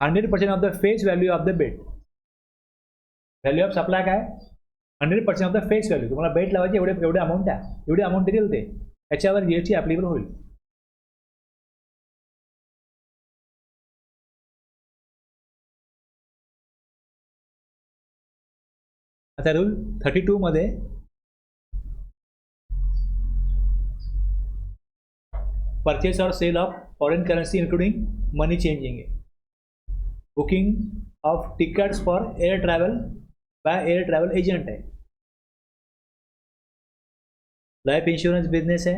100% of the face value of the bet. Value of supply काय? 100% ऑफ द फेस व्हॅल्यू. तुम्हाला बेट लावायची एवढे अमाऊंट आहे, एवढी अमाऊंट देतील ते, त्याच्यावर GST ॲप्लिकेबल होईल. आता रूल 32 मध्ये purchase or sale of foreign currency including money changing, booking of tickets for air travel by air travel agent है, लाइफ इंश्योरेंस बिजनेस है,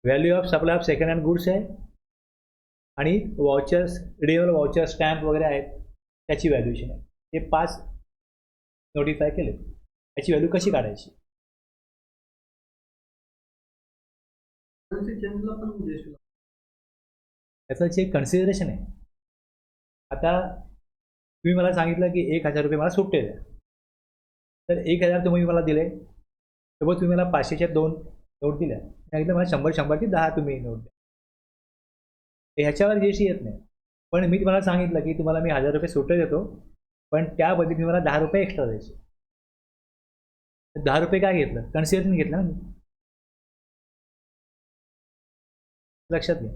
value of supply of second hand goods है आणि vouchers, readable voucher, stamp वगैरे आहेत त्याची valuation आहे. हे 5 notify केले. याची व्हॅल्यू कशी काढायची? त्याचं जे कन्सिडरेशन आहे, आता तुम्ही मला सांगितलं की 1000 रुपये मला सुट्टे द्या, तर 1000 तुम्ही मला दिले, सोबत तुम्ही मला 500च्या 2 नोट दिल्या, सांगितलं मला 100ची 10 तुम्ही नोट द्या. ह्याच्यावर जीएसटी येत नाही. पण मी तुम्हाला सांगितलं की तुम्हाला मी 1000 रुपये सुट्टे देतो, पण त्याबद्दल तुम्ही मला 10 रुपये एक्स्ट्रा द्यायचे. 10 रुपये काय घेतलं? कन्सिडरेशन घेतलं ना मी. लक्षात घ्या.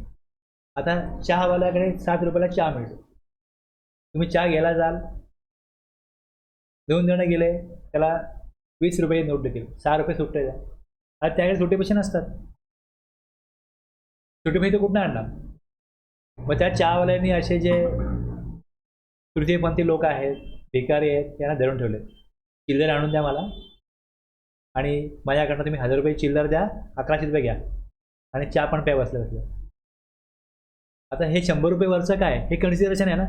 आता चहावाल्याकडे 7 रुपयाला चहा मिळतो. तुम्ही चहा घ्यायला जाल, 2 जण गेले, त्याला 20 रुपये नोट देतील, 6 रुपये सुट्टे द्या. आता त्याकडे सुट्टे पैसे नसतात, सुट्टे पैसे कुठून आणणार? मग त्या चहावाल्यांनी असे जे तृतीयपंथी लोक आहेत, भिकारी आहेत, त्यांना धरून ठेवले. चिल्लर आणून द्या मला, आणि माझ्याकडनं तुम्ही 1000 रुपये चिल्लर द्या, 1100 रुपये घ्या, आणि चहा पण प्या बसलं बसलं. आता हे 100 रुपये वरचं काय, हे कन्सिडरेशन आहे ना.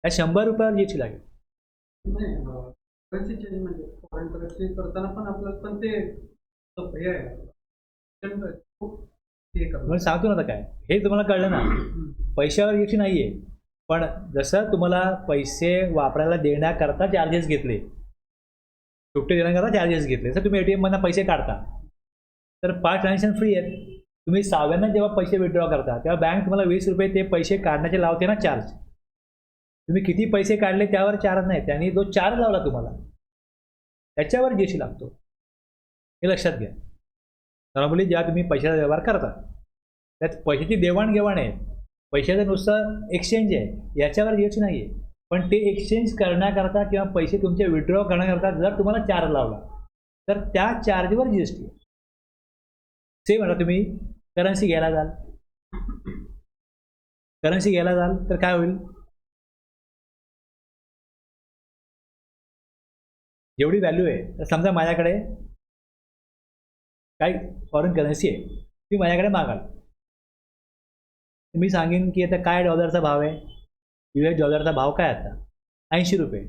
या 100 रुपयावर जीएसटी लागेल. करन्सी चेंज म्हणजे फॉरेन करन्सी करताना पण आपल्याला पण ते हे आहे. म्हणून सांगतो ना आता काय, हे तुम्हाला कळलं ना. पैशावर जीएसटी नाही आहे, पण जसं तुम्हाला पैसे वापरायला देण्याकरता चार्जेस घेतले, सुट्टे देण्याकरता चार्जेस घेतले, जर तुम्ही ATM मधून पैसे काढता तर 5 ट्रान्झॅक्शन फ्री आहेत. तुम्ही 6व्यांना जेव्हा पैसे विड्रॉ करता तेव्हा बँक तुम्हाला 20 रुपये ते पैसे काढण्याचे लावते ना चार्ज. तुम्ही किती पैसे काढले त्यावर चार्ज नाही, त्यांनी जो चार्ज लावला तुम्हाला त्याच्यावर जीएसटी लागतो. हे लक्षात घ्या. नॉर्मली जेव्हा तुम्ही पैशाचा व्यवहार करता त्यात पैशाची देवाणघेवाण आहे, पैशाचं नुसतं एक्सचेंज आहे, याच्यावर जीएसटी नाही आहे. पण ते एक्सचेंज करण्याकरता किंवा पैसे तुमचे विड्रॉ करण्याकरता जर तुम्हाला चार्ज लावला तर त्या चार्जवर जीएसटी आहे. सेम आता तुम्ही करन्सी घ्यायला जाल, तर काय होईल? जेवढी व्हॅल्यू आहे, तर समजा माझ्याकडे काही फॉरेन करन्सी आहे, ती माझ्याकडे मागाल, मी सांगेन की आता काय डॉलरचा भाव आहे, US डॉलरचा भाव काय आता 80 रुपये.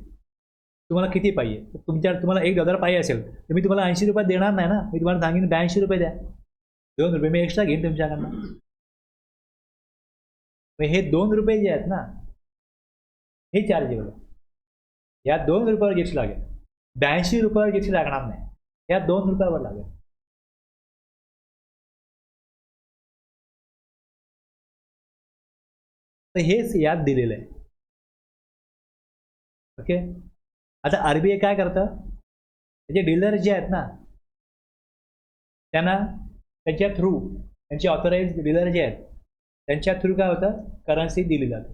तुम्हाला किती पाहिजे? तुम्हाला $1 पाहिजे असेल तर मी तुम्हाला 80 रुपये देणार नाही ना. मी तुम्हाला सांगेन 82 रुपये द्या, 2 रुपये मी एक्स्ट्रा घेईन तुमच्याकडनं. हे 2 रुपये जे आहेत ना, हे चार्जेबल आहे. या 2 रुपयावर जीएसटी लागेल. 82 रुपयावर जीएसटी लागणार नाही, या 2 रुपयावर लागेल. तर हेच यात दिलेलं आहे. ओके. आता RBI काय करतं, त्याचे डीलर जे आहेत ना त्यांना त्यांच्या थ्रू, त्यांचे ऑथराइज डीलर जे आहेत त्यांच्या थ्रू काय होतं, करन्सी दिली जाते.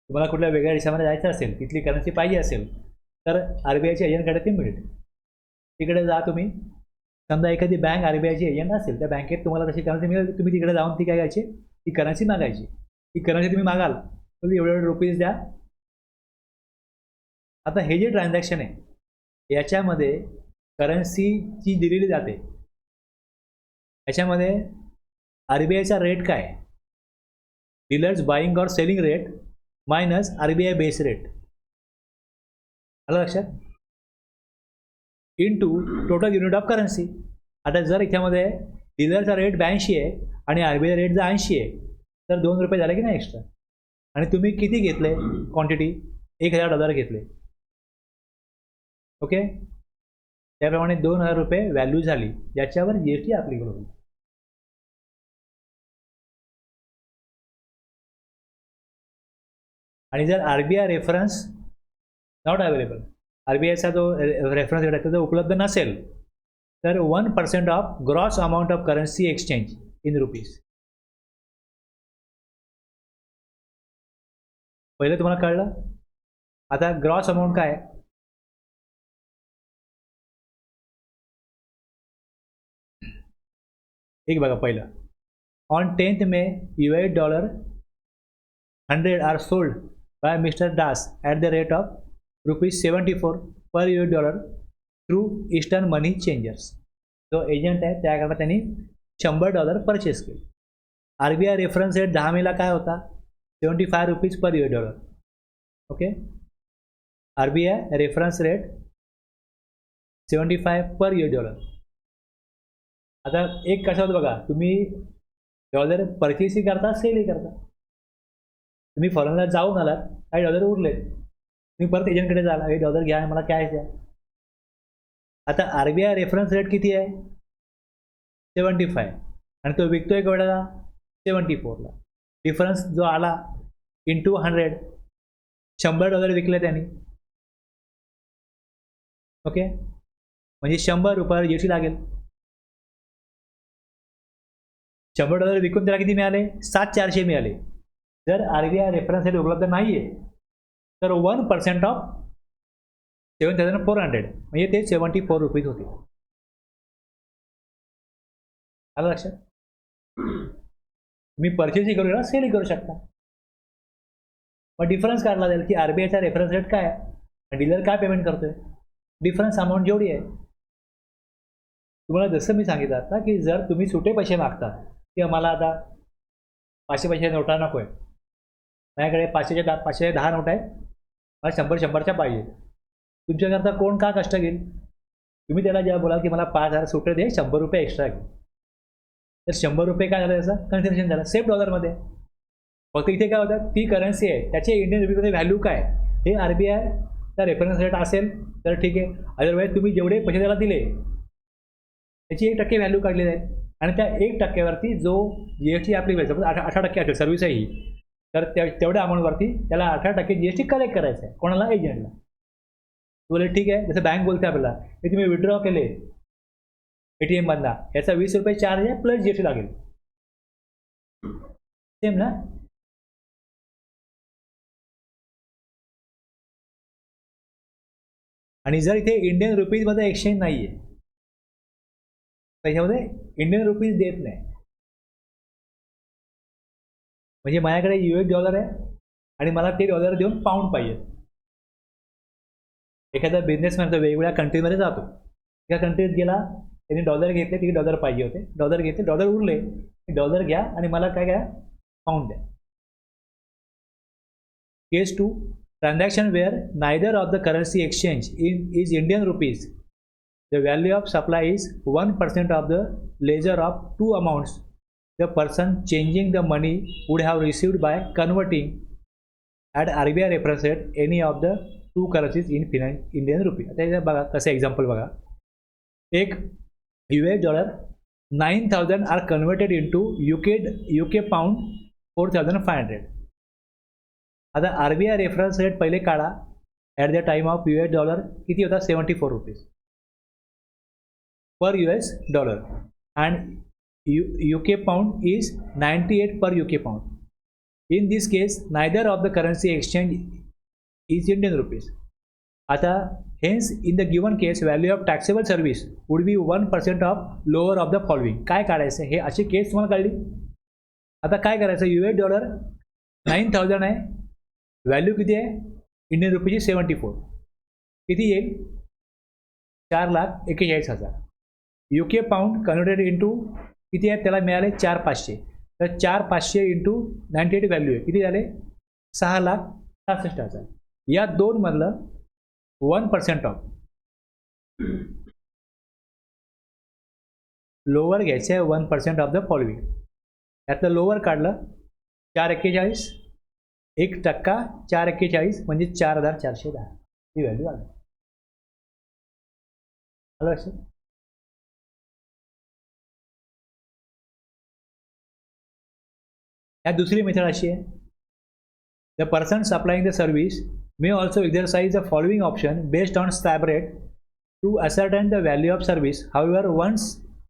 तुम्हाला कुठल्या वेगळ्या देशामध्ये जायचं असेल, तिथली करन्सी पाहिजे असेल तर RBIच्या एजंटकडे ती मिळते. तिकडे जा तुम्ही, समजा एखादी बँक RBIची एजंट असेल, त्या बँकेत तुम्हाला तशी करन्सी मिळेल, तुम्ही तिकडे जाऊन ती काय करायची, ती करन्सी मागायची. ती करन्सी तुम्ही मागाल, तुम्ही एवढे रुपीज द्या. आता हे जे ट्रान्झॅक्शन आहे याच्यामध्ये करन्सीची दिलेली जाते, याच्यामध्ये RBIचा रेट काय आहे, डीलर्स बाईंग और selling rate minus RBI base rate, आलं लक्षात, into total unit of currency. आता जर याच्यामध्ये डीलरचा रेट 82 आहे आणि RBI रेट जर 80 आहे तर 2 रुपये झाले की नाही एक्स्ट्रा. आणि तुम्ही किती घेतले क्वांटिटी, $1000 घेतले. ओके. त्याप्रमाणे 2000 रुपये व्हॅल्यू झाली, ज्याच्यावर जीएसटी ॲप्लिकेबल होईल. आणि जर RBI रेफरन्स नॉट अवेलेबल, RBIचा जो रेफरन्स रेट आहे तो उपलब्ध नसेल तर 1% of gross amount of currency exchange in rupees. पहिलं तुम्हाला कळलं. आता ग्रॉस अमाऊंट काय आहे, एक बघा. पहिलं, on 10th May US $100 are sold by mister Das at the rate of ₹74 per US through Eastern Money Changers. जो एजंट आहे त्याकडे त्यांनी $100 परचेस केले. RBI रेफरन्स रेट 10 मेला काय होता, ₹75 पर US. Okay. RBI reference rate 75 पर US. आता एक कसं होतं बघा, तुम्ही डॉलर परचेसही करता, सेलही करता. तुम्ही फॉरेनला जाऊन आलात काही डॉलर उरले, तुम्ही परत एजंटकडे जाल, हे डॉलर घ्या मला कॅश द्या. आता RBI रेफरन्स रेट किती आहे? 75 आणि तो विकतोय केवढ्याला? 74ला. डिफरन्स जो आला इंटू 100, $100 विकले त्यांनी. ओके, म्हणजे $100 GST लागेल. $100 विकून त्याला किती मिळाले? 7,400 मिळाले. जर RBI रेफरन्स रेट उपलब्ध नाही आहे तर 1% ऑफ 7,400 म्हणजे ते ₹74 होते. आलं लक्षात? तुम्ही परचेसही करू शकता, सेलही करू शकता. मग डिफरन्स काढला जाईल की RBIचा रेफरन्स रेट काय आहे, डीलर काय पेमेंट करतोय, डिफरन्स अमाऊंट जेवढी आहे. तुम्हाला जसं मी सांगितलं आता की जर तुम्ही सुटे पैसे मागता की मला आता 500 पैसे नोटा नको आहे, माझ्याकडे 510 नोट आहेत, मला 100च्या पाहिजे, तुमच्याकरता कोण का कष्ट घेईल? तुम्ही त्याला जेव्हा बोलाल की मला 5,000 सुटे दे, $100 एक्स्ट्रा घे, तर $100 काय झालं? त्याचं कन्सेशन झालं, सेफ डॉलरमध्ये. फक्त इथे काय होतं, ती करन्सी आहे, त्याचे इंडियन रुपीमध्ये व्हॅल्यू काय हे RBIचा रेफरन्स रेट असेल तर ठीक आहे. अदरवाईज तुम्ही जेवढे पैसे त्याला दिले त्याची 1% व्हॅल्यू काढली जाईल आणि त्या 1%वरती जो GST आपली सपोज 18% असेल सर्व्हिस आहे ही, तर तेवढ्या अमाऊंटवरती त्याला 18% GST कलेक्ट करायचं आहे. कोणाला? एजंटला. बोले ठीक आहे, जसं बँक बोलते आपल्याला हे तुम्ही विड्रॉ केले ATM मधला, याचा ₹20 चार्ज आहे प्लस GST लागेल. सेम ना? आणि जर इथे इंडियन रुपीजमध्ये एक्सचेंज नाही आहे, त्याच्यामध्ये इंडियन रुपीज देत नाही, म्हणजे माझ्याकडे $US आहे आणि मला ते डॉलर देऊन पाऊंड पाहिजे. एखादा बिझनेसमॅन तर वेगवेगळ्या कंट्रीमध्ये जातो, एका कंट्रीत गेला, त्यांनी डॉलर घेतले, तिथे डॉलर पाहिजे होते, डॉलर घेतले, डॉलर उरले, डॉलर घ्या आणि मला काय घ्या? पाऊंड द्या. केस 2, transaction where neither of the currency exchange is Indian rupees. The value of supply is 1% of the ledger of two amounts the person changing the money would have received by converting at RBI reference rate any of the two currencies in Indian rupee. आता बघा कसं example बघा. एक $US 9,000 are converted into UK pound 4,500. आता RBI reference rate पहिले काढा. At the time of $US किती होता? ₹74 per US dollar and UK pound is 98 per UK pound. In this case neither of the currency exchange is Indian rupees. आता hence in the given case value of taxable service would be 1% of lower of the following. काय काढायचं? हे अशी केस तुम्हाला कळली. आता काय करायचं? $US 9,000 आहे, व्हॅल्यू किती आहे? इंडियन रुपीची 74, किती येईल? 4,41,000. UK पाऊंड कन्वर्टेड इंटू किती आहे? त्याला मिळाले 4,500. तर 4,500 इंटू 98 व्हॅल्यू आहे, किती झाले? 6,66,000. या दोन मधलं 1% ऑफ लोअर घ्यायचं आहे, 1% ऑफ द फॉलोइंग. यातलं लोअर काढलं 4,41, 1%, 4,41 म्हणजे 4,410 ही व्हॅल्यू आली. आलं लक्षात? या दुसरी मेथड अशी आहे. The person supplying the service may also exercise the following option based on slab rate to ascertain the value of service. However, once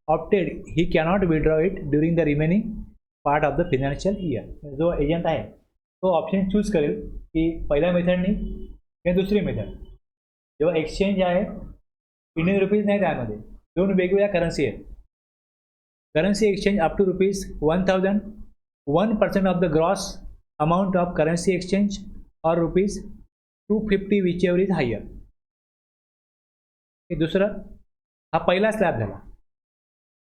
opted, he cannot withdraw it during the remaining part of the financial year. जो agent आहे तो option choose करेल की पहिल्या मेथडनी किंवा दुसरी method. जेव्हा exchange आहे इंडियन रुपीज नाही, त्यामध्ये दोन वेगवेगळ्या करन्सी आहेत. Currency exchange up to ₹1,000, 1% of the gross amount of currency exchange or ₹250 whichever is higher. हे दुसरं, हा पहिला स्लॅब झाला.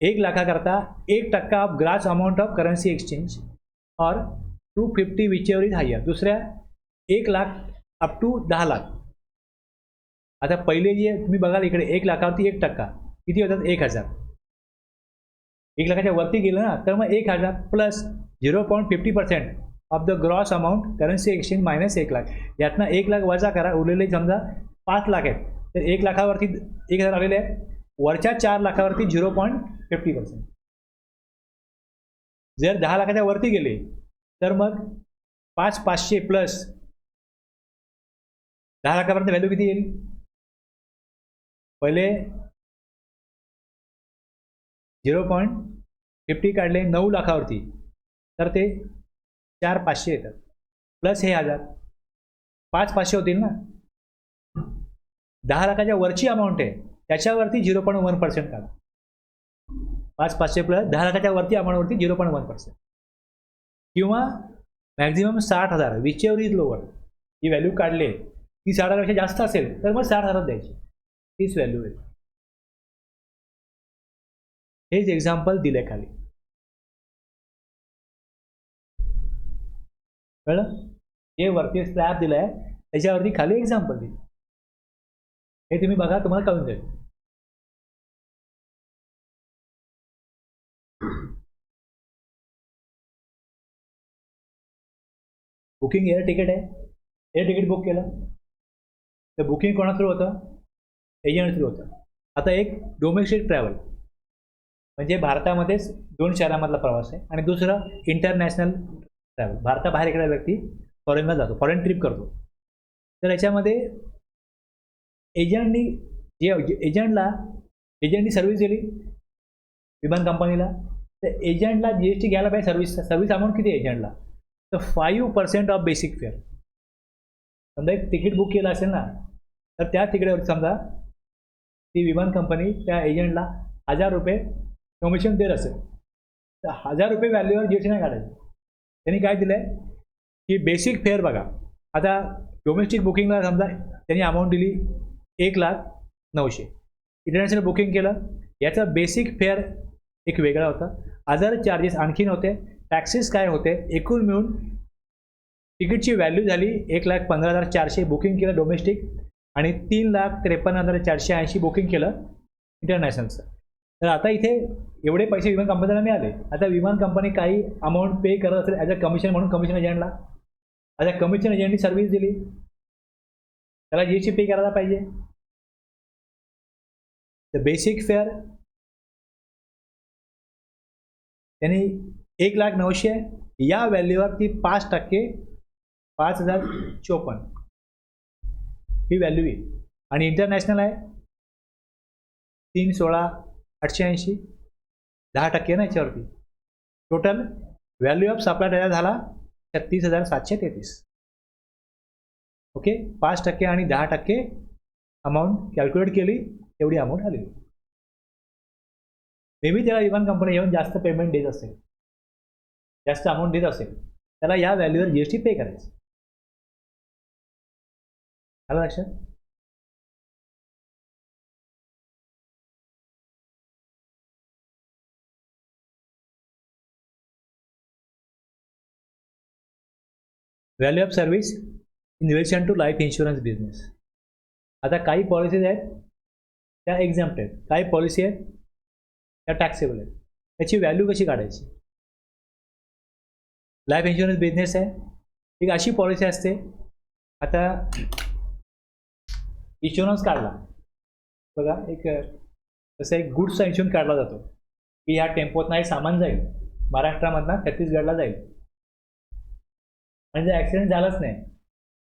1 लाखाकरता 1% of gross amount of currency exchange or $250 whichever is higher. दुसऱ्या 1 लाख अप टू 10 लाख. आता पहिले जे तुम्ही बघाल इकडे 1 लाखावरती 1% किती होतात? 1,000. 1 लाखाच्या वरती गेलं ना तर मग 1,000 plus 0.50% of the gross amount currency exchange minus 1 lakh. यातनं 1 लाख वजा करा, उरलेले समजा 5 लाख आहेत, तर 1 लाखावरती 1,000 आलेले आहे, वरच्या 4 लाखावरती 0.50%. जर 10 लाखाच्या वरती गेले तर मग 5,500 प्लस 10 लाखापर्यंत व्हॅल्यू किती येईल? पहिले 0.50 काढले 9 लाखावरती, तर ते 4,500 येतात, प्लस हे 1000, 5,500 होतील ना. 10 लाखाच्या वरची अमाऊंट आहे त्याच्यावरती 0.1% काढा. 5,500 प्लस 10 लाखाच्या वरती अमाऊंटवरती 0.1%, किंवा maximum 60,000, which ever is lower. He value काढले ती 60,000पेक्षा जास्त असेल तर मग 60,000 द्यायची, तीच व्हॅल्यू आहे. हेच एक्झाम्पल दिले खाली, कळलं? हे वरती स्लॅब दिलाय त्याच्यावरती खाली एक्झाम्पल दिलं, हे तुम्ही बघा, तुम्हाला कळून जाईल. बुकिंग एअर तिकीट आहे, एअर तिकीट बुक केलं तर बुकिंग कोणा थ्रू होतं? एजंट थ्रू होतं. आता एक डोमेस्टिक ट्रॅव्हल म्हणजे भारतामध्येच 2 शहरामधला प्रवास आहे, आणि दुसरं इंटरनॅशनल ट्रॅव्हल, भारताबाहेर एखादा व्यक्ती फॉरेनला जातो, फॉरेन ट्रिप करतो. तर याच्यामध्ये एजंटनी एजंटनी सर्व्हिस दिली विमान कंपनीला, तर एजंटला GST घ्यायला पाहिजे. सर्व्हिस अमाऊंट किती आहे एजंटला? तर 5% ऑफ बेसिक फेअर. समजा एक तिकीट बुक केलं असेल ना, तर त्या तिकिटावर समजा ती विमान कंपनी त्या एजंटला 1,000 रुपये कमिशन देत असेल, तर 1,000 रुपये व्हॅल्यूवर GST नाही काढायचं. त्यांनी काय दिलं आहे की बेसिक फेअर बघा. आता डोमेस्टिक बुकिंगला समजा त्यांनी अमाऊंट दिली 1,09,000. इंटरनॅशनल बुकिंग केलं, याचा बेसिक फेअर एक वेगळा होता, अदर चार्जेस आणखीन होते, टॅक्सेस काय होते, एकूण मिळून तिकीटची व्हॅल्यू झाली 1,15,400. बुकिंग केलं डोमेस्टिक, आणि 3,53,480 बुकिंग केलं इंटरनॅशनलचं. तर आता इथे एवढे पैसे विमान कंपनीला मिळाले. आता विमान कंपनी काही अमाऊंट पे करत असेल ॲज अ कमिशन म्हणून कमिशन एजंटला, ॲज अ कमिशन एजंटनी सर्व्हिस दिली, त्याला GST पे करायला पाहिजे. तर बेसिक फेअर त्यांनी 1,09,000 या व्हॅल्यूवरती 5% 5,054 ही व्हॅल्यू येईल. आणि इंटरनॅशनल आहे 3,16,880, 10% ना याच्यावरती. टोटल व्हॅल्यू ऑफ सप्लाय त्याचा झाला 36,733. ओके, 5% आणि 10% अमाऊंट कॅल्क्युलेट केली, तेवढी अमाऊंट आली. मे बी त्याला विमान कंपनी येऊन जास्त पेमेंट देत असेल, जास्त अमाऊंट देत असेल, त्याला या व्हॅल्यूवर GST पे करायचं. आलं लक्षात? Value of service in relation to life insurance business. आता काही पॉलिसीज आहेत त्या एक्झॅम्प्ट आहेत, काही पॉलिसी आहेत त्या टॅक्सेबल आहेत. त्याची व्हॅल्यू कशी काढायची? लाईफ इन्शुरन्स बिझनेस आहे, एक अशी पॉलिसी असते, आता इन्शुरन्स काढला बघा, एक तसं एक गुड्सचा इन्शुरन्स काढला जातो की ह्या टेम्पोतनं हे सामान जाईल, महाराष्ट्रामधनं छत्तीसगडला जाईल, आणि जर ॲक्सिडेंट झालाच नाही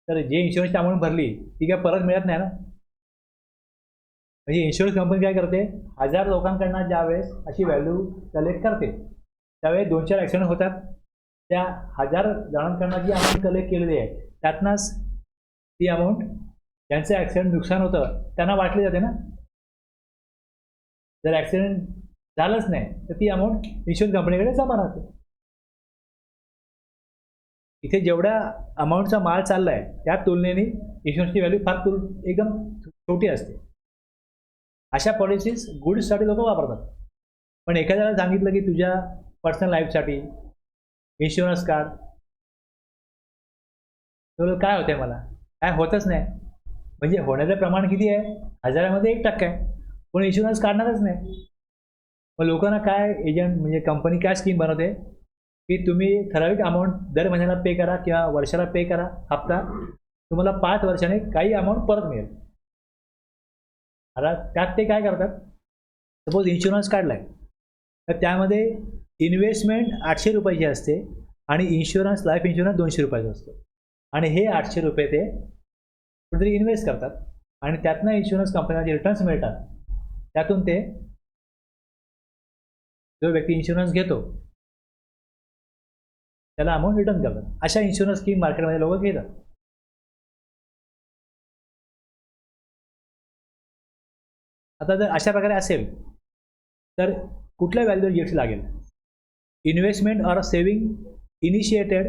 तर जे इन्शुरन्सची अमाऊंट भरली ती काय परत मिळत नाही ना. म्हणजे इन्शुरन्स कंपनी काय करते, 1,000 लोकांकडनं ज्यावेळेस अशी व्हॅल्यू कलेक्ट करते त्यावेळेस 2-4 ॲक्सिडेंट होतात, त्या 1,000 जणांकडनं जी अमाऊंट कलेक्ट केलेली आहे त्यातनंच ती अमाऊंट ज्यांचं ॲक्सिडेंट नुकसान होतं त्यांना वाटली जाते ना. जर ॲक्सिडेंट झालंच नाही तर ती अमाऊंट इन्शुरन्स कंपनीकडे जमा राहते. इथे जेवढ्या अमाऊंटचा माल चालला आहे त्या तुलनेने इन्शुरन्सची व्हॅल्यू फार एकदम छोटी असते. अशा पॉलिसीज गुड्ससाठी लोक वापरतात. पण एखाद्याला सांगितलं की तुझ्या पर्सनल लाईफसाठी इन्शुरन्स काढ, तर काय होतंय, मला काय होतच नाही. म्हणजे होण्याचं प्रमाण किती आहे? 1,000मध्ये 1% आहे, पण इन्शुरन्स काढणारच नाही. मग लोकांना काय एजंट म्हणजे कंपनी काय स्कीम बनवते, की तुम्ही ठराविक अमाऊंट दर महिन्याला पे करा किंवा वर्षाला पे करा हप्ता, तुम्हाला 5 वर्षाने काही अमाऊंट परत मिळेल. आता त्यात ते काय करतात, सपोज इन्शुरन्स काढलाय तर त्यामध्ये इन्व्हेस्टमेंट 800 रुपयाची असते आणि इन्शुरन्स लाईफ इन्शुरन्स 200 रुपयाचा असतो. आणि हे 800 रुपये ते कुठेतरी इन्व्हेस्ट करतात आणि त्यातनं इन्शुरन्स कंपन्यांना जे रिटर्न्स मिळतात त्यातून ते जो व्यक्ती इन्शुरन्स घेतो त्याला अमाऊंट रिटर्न करतात. अशा इन्शुरन्स स्कीम मार्केटमध्ये लोक घेतात. आता जर अशा प्रकारे असेल तर कुठल्या व्हॅल्यूवर जीएसटी लागेल? Investment or saving initiated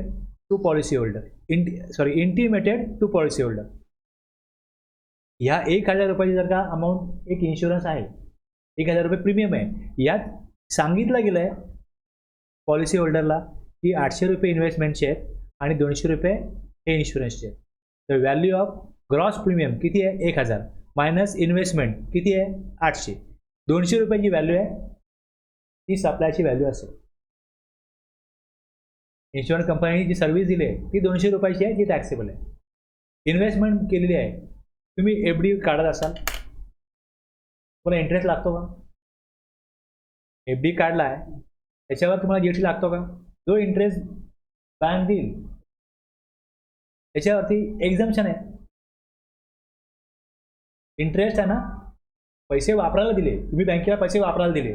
to policy holder, intimated to policy holder. ह्या 1000 रुपयाची जर का अमाऊंट एक इन्शुरन्स आहे, 1000 रुपये प्रीमियम आहे, यात सांगितलं गेलं आहे पॉलिसी होल्डरला की 800 रुपये इन्व्हेस्टमेंटचे आहेत आणि 200 रुपये हे इन्शुरन्सचे आहेत. तर व्हॅल्यू ऑफ ग्रॉस प्रीमियम किती आहे? 1000 मायनस इन्व्हेस्टमेंट किती आहे? 800. 200 रुपयाची व्हॅल्यू आहे ती सप्लायची व्हॅल्यू असेल. इन्शुरन्स कंपनीने जी सर्व्हिस दिली आहे ती 200 रुपयाची आहे, जी टॅक्सेबल आहे. इन्व्हेस्टमेंट केलेली आहे, तुम्ही FD काढत असाल, तुम्हाला इंटरेस्ट लागतो का? FD काढला आहे त्याच्यावर तुम्हाला जीएसटी लागतो का? जो इंटरेस्ट बँक देईल त्याच्यावरती एक्झम्पशन आहे. इंटरेस्ट आहे ना, पैसे वापरायला दिले, तुम्ही बँकेला पैसे वापरायला दिले,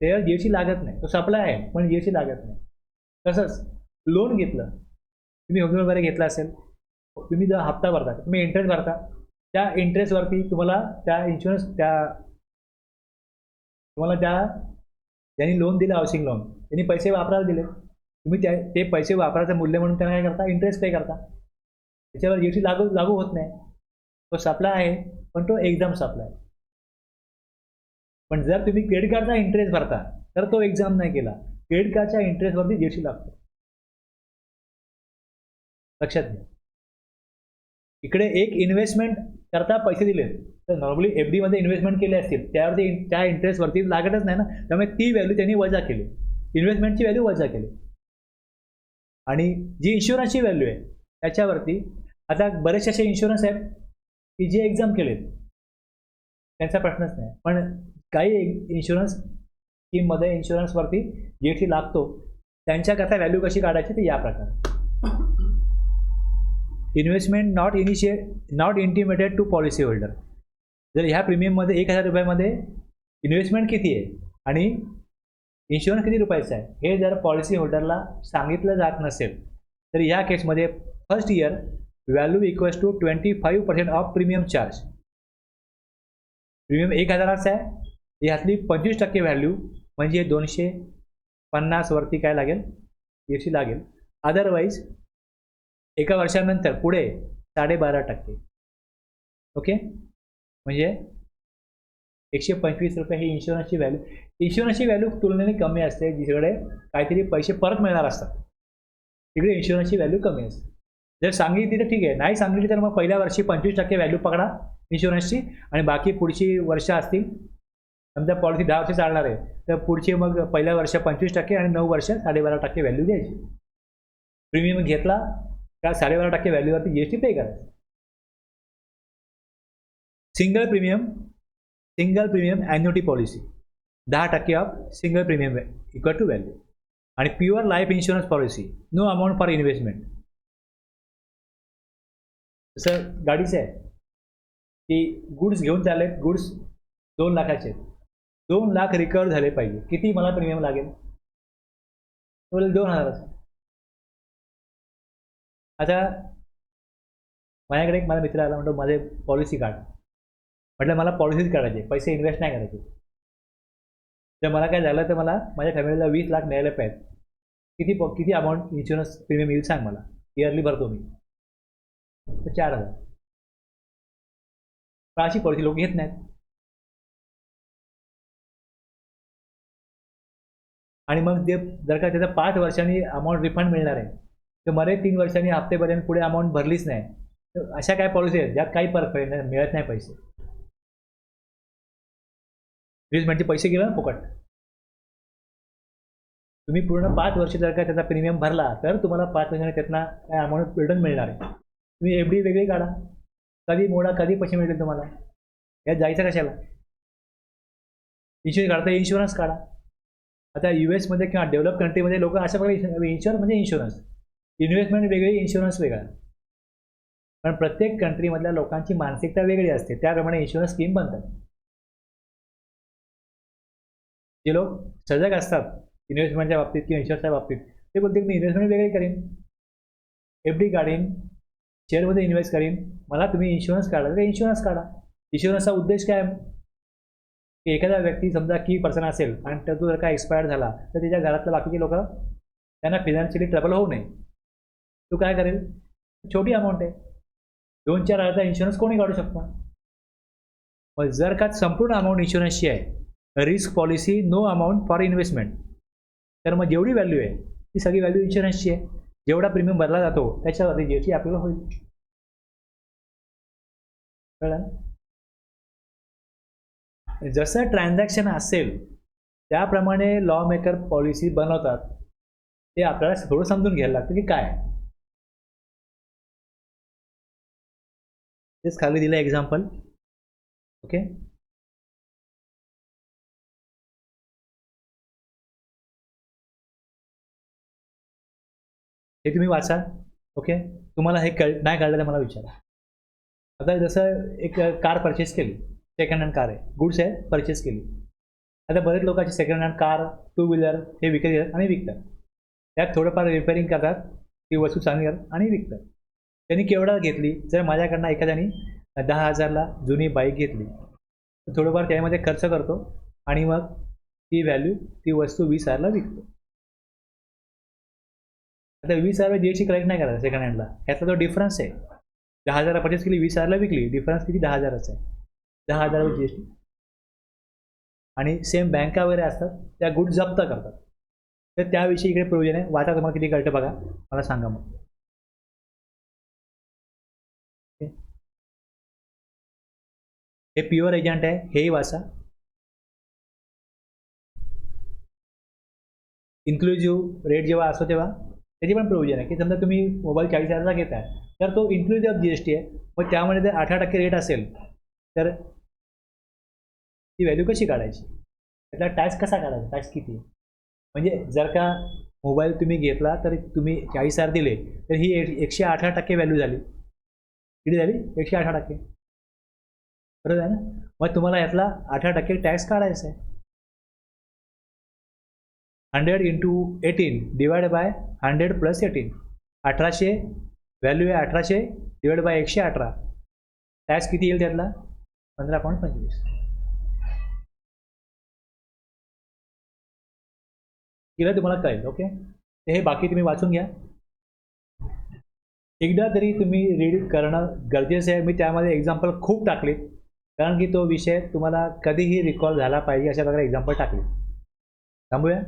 त्यावर जीएसटी लागत नाही. तो सप्लाय आहे पण जीएसटी लागत नाही. तसंच लोन घेतलं, तुम्ही होम लोन वगैरे घेतला असेल, तुम्ही जर हप्ता भरता, तुम्ही इंटरेस्ट भरता, त्या इंटरेस्टवरती तुम्हाला त्या इन्शुरन्स तुम्हाला ज्यांनी लोन दिलं, हाऊसिंग लोन, त्यांनी पैसे वापरायला दिले, तुम्ही ते पैसे वापरायचं मूल्य म्हणून त्यांना काय करता? इंटरेस्ट पे करता. त्याच्यावर जीएसटी लागू होत नाही. तो सप्लाय आहे पण तो एक्झाम सप्लाय आहे. पण जर तुम्ही क्रेडिट कार्डचा इंटरेस्ट भरता तर तो एक्झाम नाही केला. क्रेडिट कार्डच्या इंटरेस्टवरती जीएसटी लागतो. लक्षात घ्या. इकडे एक इन्व्हेस्टमेंट करता पैसे दिले तर नॉर्मली FD मध्ये इन्व्हेस्टमेंट केले असतील त्यावरती त्या इंटरेस्टवरती लागतच नाही ना, त्यामुळे ती व्हॅल्यू त्यांनी वजा केली, इन्व्हेस्टमेंटची व्हॅल्यू वजा केली. आणि जी इन्शुरन्सची व्हॅल्यू आहे त्याच्यावरती आता बरेचसे असे इन्शुरन्स आहेत की जे एक्झाम केलेत, त्यांचा प्रश्नच नाही. पण काही इन्शुरन्स स्कीममध्ये इन्शुरन्सवरती जीएसटी लागतो, त्यांच्याकरता व्हॅल्यू कशी काढायची ते या प्रकारे. Investment not intimated to policy holder. जर ह्या प्रीमियममध्ये 1000 रुपयामध्ये इन्व्हेस्टमेंट किती आहे आणि इन्शुरन्स किती रुपयाचा आहे हे जर पॉलिसी होल्डरला सांगितलं जात नसेल तर ह्या केसमध्ये first year value equals to 25% of premium charge. Premium 1000चा आहे, ह्यातली 25% व्हॅल्यू म्हणजे 250 वरती काय लागेल? जीएसटी लागेल. अदरवाईज एका वर्षानंतर पुढे 12.5%. ओके, म्हणजे 125 रुपये ही इन्शुरन्सची व्हॅल्यू. इन्शुरन्सची व्हॅल्यू तुलनेने कमी असते, जिकडे काहीतरी पैसे परत मिळणार असतात तिकडे इन्शुरन्सची व्हॅल्यू कमी असते. जर सांगितली तर ठीक आहे, नाही सांगितली तर मग पहिल्या वर्षी 25% व्हॅल्यू पकडा इन्शुरन्सची आणि बाकी पुढची वर्ष असतील, समजा पॉलिसी 10 वर्ष चालणार आहे तर पुढची मग पहिल्या वर्ष 25% आणि 9 वर्ष 12.5% व्हॅल्यू द्यायची. प्रीमियम घेतला का 12.5% व्हॅल्यूवरती जीएसटी पे करायचं. Single premium annuity policy 10% of single premium equal to value. आणि pure life insurance policy no amount for investment. जसं गाडीचं आहे की गुड्स घेऊन चालले, गुड्स 2 लाखाचे, 2 लाख रिकवर झाले पाहिजे, किती मला प्रीमियम लागेल? बोलेल 2000. आता माझ्याकडे एक माझा मित्र आला, म्हणतो माझे पॉलिसी काढ. म्हटलं मला पॉलिसीज काढायचे, पैसे इन्व्हेस्ट नाही करायचे. जर मला काय झालं तर मला माझ्या फॅमिलीला 20 लाख मिळायला पाहिजे. किती अमाऊंट इन्शुरन्स प्रीमियम येईल सांग मला, इयरली भरतो मी. तर 4000. पण अशी पॉलिसी लोक घेत नाहीत. आणि मग ते जर का त्याचा 5 वर्षांनी अमाऊंट रिफंड मिळणार आहे तर मला 3 वर्षांनी हप्तेपर्यंत पुढे अमाऊंट भरलीच नाही, तर अशा काय पॉलिसी आहेत ज्यात काही परत मिळत नाही पैसे. म्हणजे पैसे गेले ना फुकट. तुम्ही पूर्ण 5 वर्ष जर का त्याचा प्रीमियम भरला तर तुम्हाला 5 वर्षांनी त्यातनं काय अमाऊंट रिटर्न मिळणार आहे. तुम्ही एफ डी वेगळी काढा, कधी मोडा, कधी पैसे मिळतील तुम्हाला. यात जायचं कशाला? इन्शुरन्स काढता इन्शुरन्स काढा. आता US मध्ये किंवा डेव्हलप कंट्रीमध्ये लोक अशा प्रकारे इन्शुरन्स म्हणजे इन्शुरन्स, इन्व्हेस्टमेंट वेगळी, इन्शुरन्स वेगळा. पण प्रत्येक कंट्रीमधल्या लोकांची मानसिकता वेगळी असते, त्याप्रमाणे इन्शुरन्स स्कीम बनतात. जे लोक सजग असतात इन्व्हेस्टमेंटच्या बाबतीत किंवा इन्शुरन्सच्या बाबतीत, ते बोलतील मी इन्व्हेस्टमेंट वेगळी करीन, FD काढीन, शेअरमध्ये इन्व्हेस्ट करीन. मला तुम्ही इन्शुरन्स काढा तर इन्शुरन्स काढा. इन्शुरन्सचा उद्देश काय आहे की एखादा व्यक्ती समजा की पर्सन असेल आणि तो जर का एक्सपायर झाला तर त्याच्या घरातल्या बाकीचे लोक त्यांना फिनान्शियली ट्रबल होऊ नये. तो काय करेल? छोटी अमाऊंट आहे, 2-4 हजारचा इन्शुरन्स कोणी काढू शकतो. मग जर का संपूर्ण अमाऊंट इन्शुरन्सची आहे, risk policy no amount for investment, तर मग जेवढी व्हॅल्यू आहे ती सगळी व्हॅल्यू इन्शुरन्सची आहे. जेवढा प्रीमियम भरला जातो त्याच्यावरती GST आपल्याला होईल. कळलं ना? जसं ट्रान्झॅक्शन असेल त्याप्रमाणे लॉ मेकर पॉलिसी बनवतात. ते आपल्याला थोडं समजून घ्यायला लागतं की काय. तेच खाली दिलं एक्झाम्पल. ओके, हे तुम्ही वाचा. ओके, तुम्हाला हे नाही कळलं तर मला विचारा. आता जसं एक कार परचेस केली, सेकंड हँड कार आहे, गुड्स आहे, परचेस केली. आता बरेच लोकांची सेकंड हँड कार, 2 व्हीलर हे विकत घेतात आणि विकतात. त्यात थोडंफार रिपेअरिंग करतात, ती वस्तू चांगली करतात आणि विकतात. त्यांनी केवढा घेतली? जर माझ्याकडनं एखाद्याने 10,000ला जुनी बाईक घेतली तर थोडंफार त्यामध्ये खर्च करतो आणि मग ती व्हॅल्यू, ती वस्तू 20,000ला विकतो. आता 20,000 GST कलेक्ट नाही करायचा सेकंड हँडला, यातला तो डिफरन्स आहे. 10,000ला परचेस केली, 20,000ला विकली, डिफरन्स किती? 10,000चा आहे. 10,000वर GST. आणि सेम बँका वगैरे असतात, त्या गुड जप्त करतात. तर त्याविषयी इकडे प्रोविजन आहे. वाचा, तुम्हाला किती कळतं बघा, मला सांगा मग. हे प्युअर एजंट आहे, हेही वाचा. इन्क्लुझिव्ह रेट जेव्हा असतो तेव्हा त्याची पण प्रोविजन आहे की समजा तुम्ही मोबाईल 40,000चा घेताय तर तो इन्क्लुझिव्ह GST आहे. मग त्यामध्ये जर 18% रेट असेल तर ती व्हॅल्यू कशी काढायची, त्यातला टॅक्स कसा काढायचा, टॅक्स किती आहे. म्हणजे जर का मोबाईल तुम्ही घेतला तर तुम्ही 40,000 दिले तर ही 118% व्हॅल्यू झाली. किती झाली? 118%. बरोबर आहे ना? मग तुम्हाला यातला 18% टॅक्स काढायचा आहे. 100 into 18 divided by 100 plus 18. 1800 value आहे, 1800 डिवाइड बाय 118. टॅक्स किती येईल त्यातला? 15.25. केलं तुम्हाला कळेल. ओके, हे बाकी तुम्ही वाचून घ्या. एकदा तरी तुम्ही रीड करणं गरजेचं आहे. मी त्यामध्ये एक्झाम्पल खूप टाकले कारण की तो विषय तुम्हाला कधीही रिकॉल झाला पाहिजे अशा प्रकारे एक्झाम्पल टाकले. थांबूया.